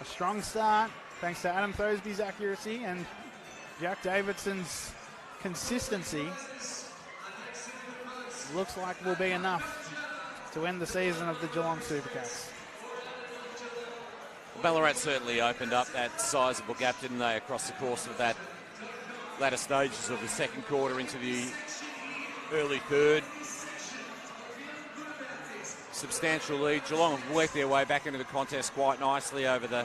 A strong start thanks to Adam Thursby's accuracy and Jack Davidson's consistency. Looks like will be enough to end the season of the Geelong Supercats. Ballarat certainly opened up that sizable gap, didn't they, across the course of that latter stages of the second quarter into the early third. Substantial lead. Geelong have worked their way back into the contest quite nicely over the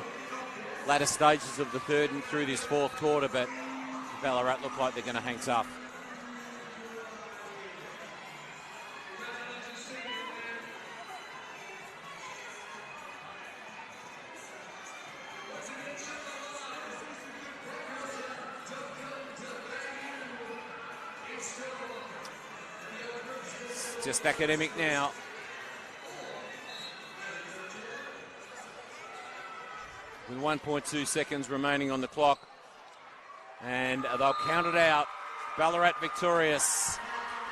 latter stages of the third and through this fourth quarter, but Ballarat look like they're going to hang tough. It's just academic now. With 1.2 seconds remaining on the clock. And they'll count it out. Ballarat victorious.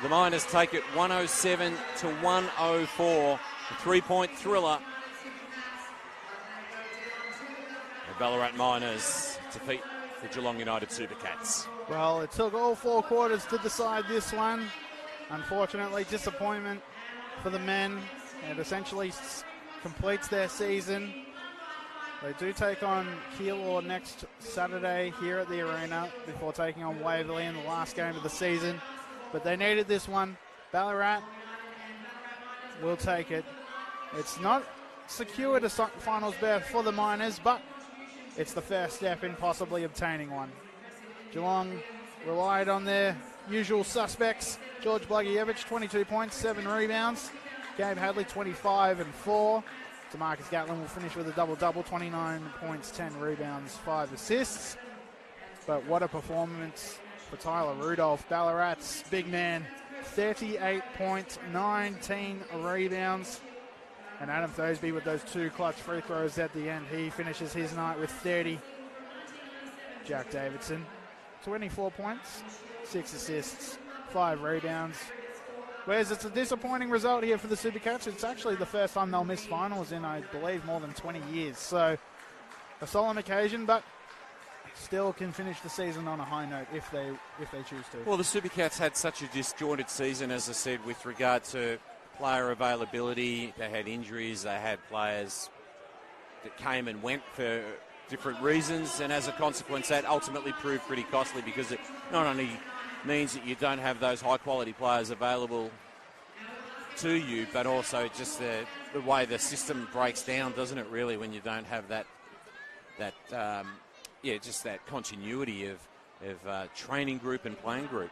The Miners take it 107 to 104. A 3-point thriller. Ballarat Miners defeat the Geelong United Supercats. Well, it took all 4 quarters to decide this one. Unfortunately, disappointment for the men. It essentially completes their season. They do take on Keilor next Saturday here at the arena before taking on Waverley in the last game of the season. But they needed this one. Ballarat will take it. It's not secured a finals berth for the Miners, but it's the first step in possibly obtaining one. Geelong relied on their usual suspects. George Blagievich, 22 points, 7 rebounds. Gabe Hadley, 25 and 4. DeMarcus Gatlin will finish with a double-double, 29 points, 10 rebounds, 5 assists. But what a performance for Tyler Rudolph, Ballarat's big man. 38 points, 19 rebounds. And Adam Thosby with those 2 clutch free throws at the end. He finishes his night with 30. Jack Davidson, 24 points, 6 assists, 5 rebounds. Whereas it's a disappointing result here for the Supercats. It's actually the first time they'll miss finals in, I believe, more than 20 years. So a solemn occasion, but still can finish the season on a high note if they choose to. Well, the Supercats had such a disjointed season, as I said, with regard to player availability. They had injuries. They had players that came and went for different reasons, and as a consequence, that ultimately proved pretty costly because it not only means that you don't have those high-quality players available to you, but also just the way the system breaks down, doesn't it, really, when you don't have that just that continuity of training group and playing group.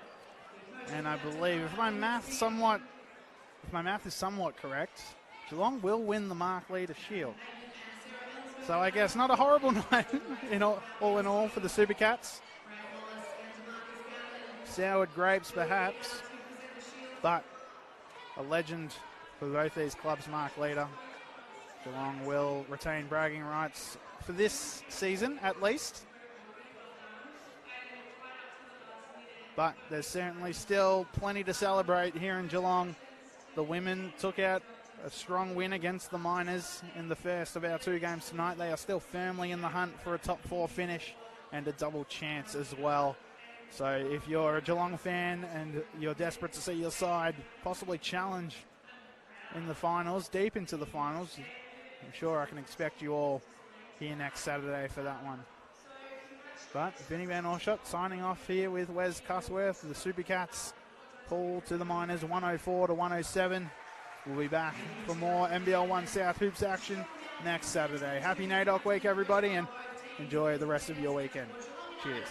And I believe, if my math is somewhat correct, Geelong will win the Mark Leader Shield. So I guess not a horrible night all in all for the Supercats. Soured grapes, perhaps, but a legend for both these clubs, Mark Leader. Geelong will retain bragging rights for this season, at least. But there's certainly still plenty to celebrate here in Geelong. The women took out a strong win against the Miners in the first of our 2 games tonight. They are still firmly in the hunt for a top 4 finish and a double chance as well. So if you're a Geelong fan and you're desperate to see your side possibly challenge in the finals, deep into the finals, I'm sure I can expect you all here next Saturday for that one. But Vinny Van Orsschot signing off here with Wes Cusworth. The Supercats fall to the Miners 104-107. We'll be back for more NBL 1 South Hoops action next Saturday. Happy NAIDOC week, everybody, and enjoy the rest of your weekend. Cheers.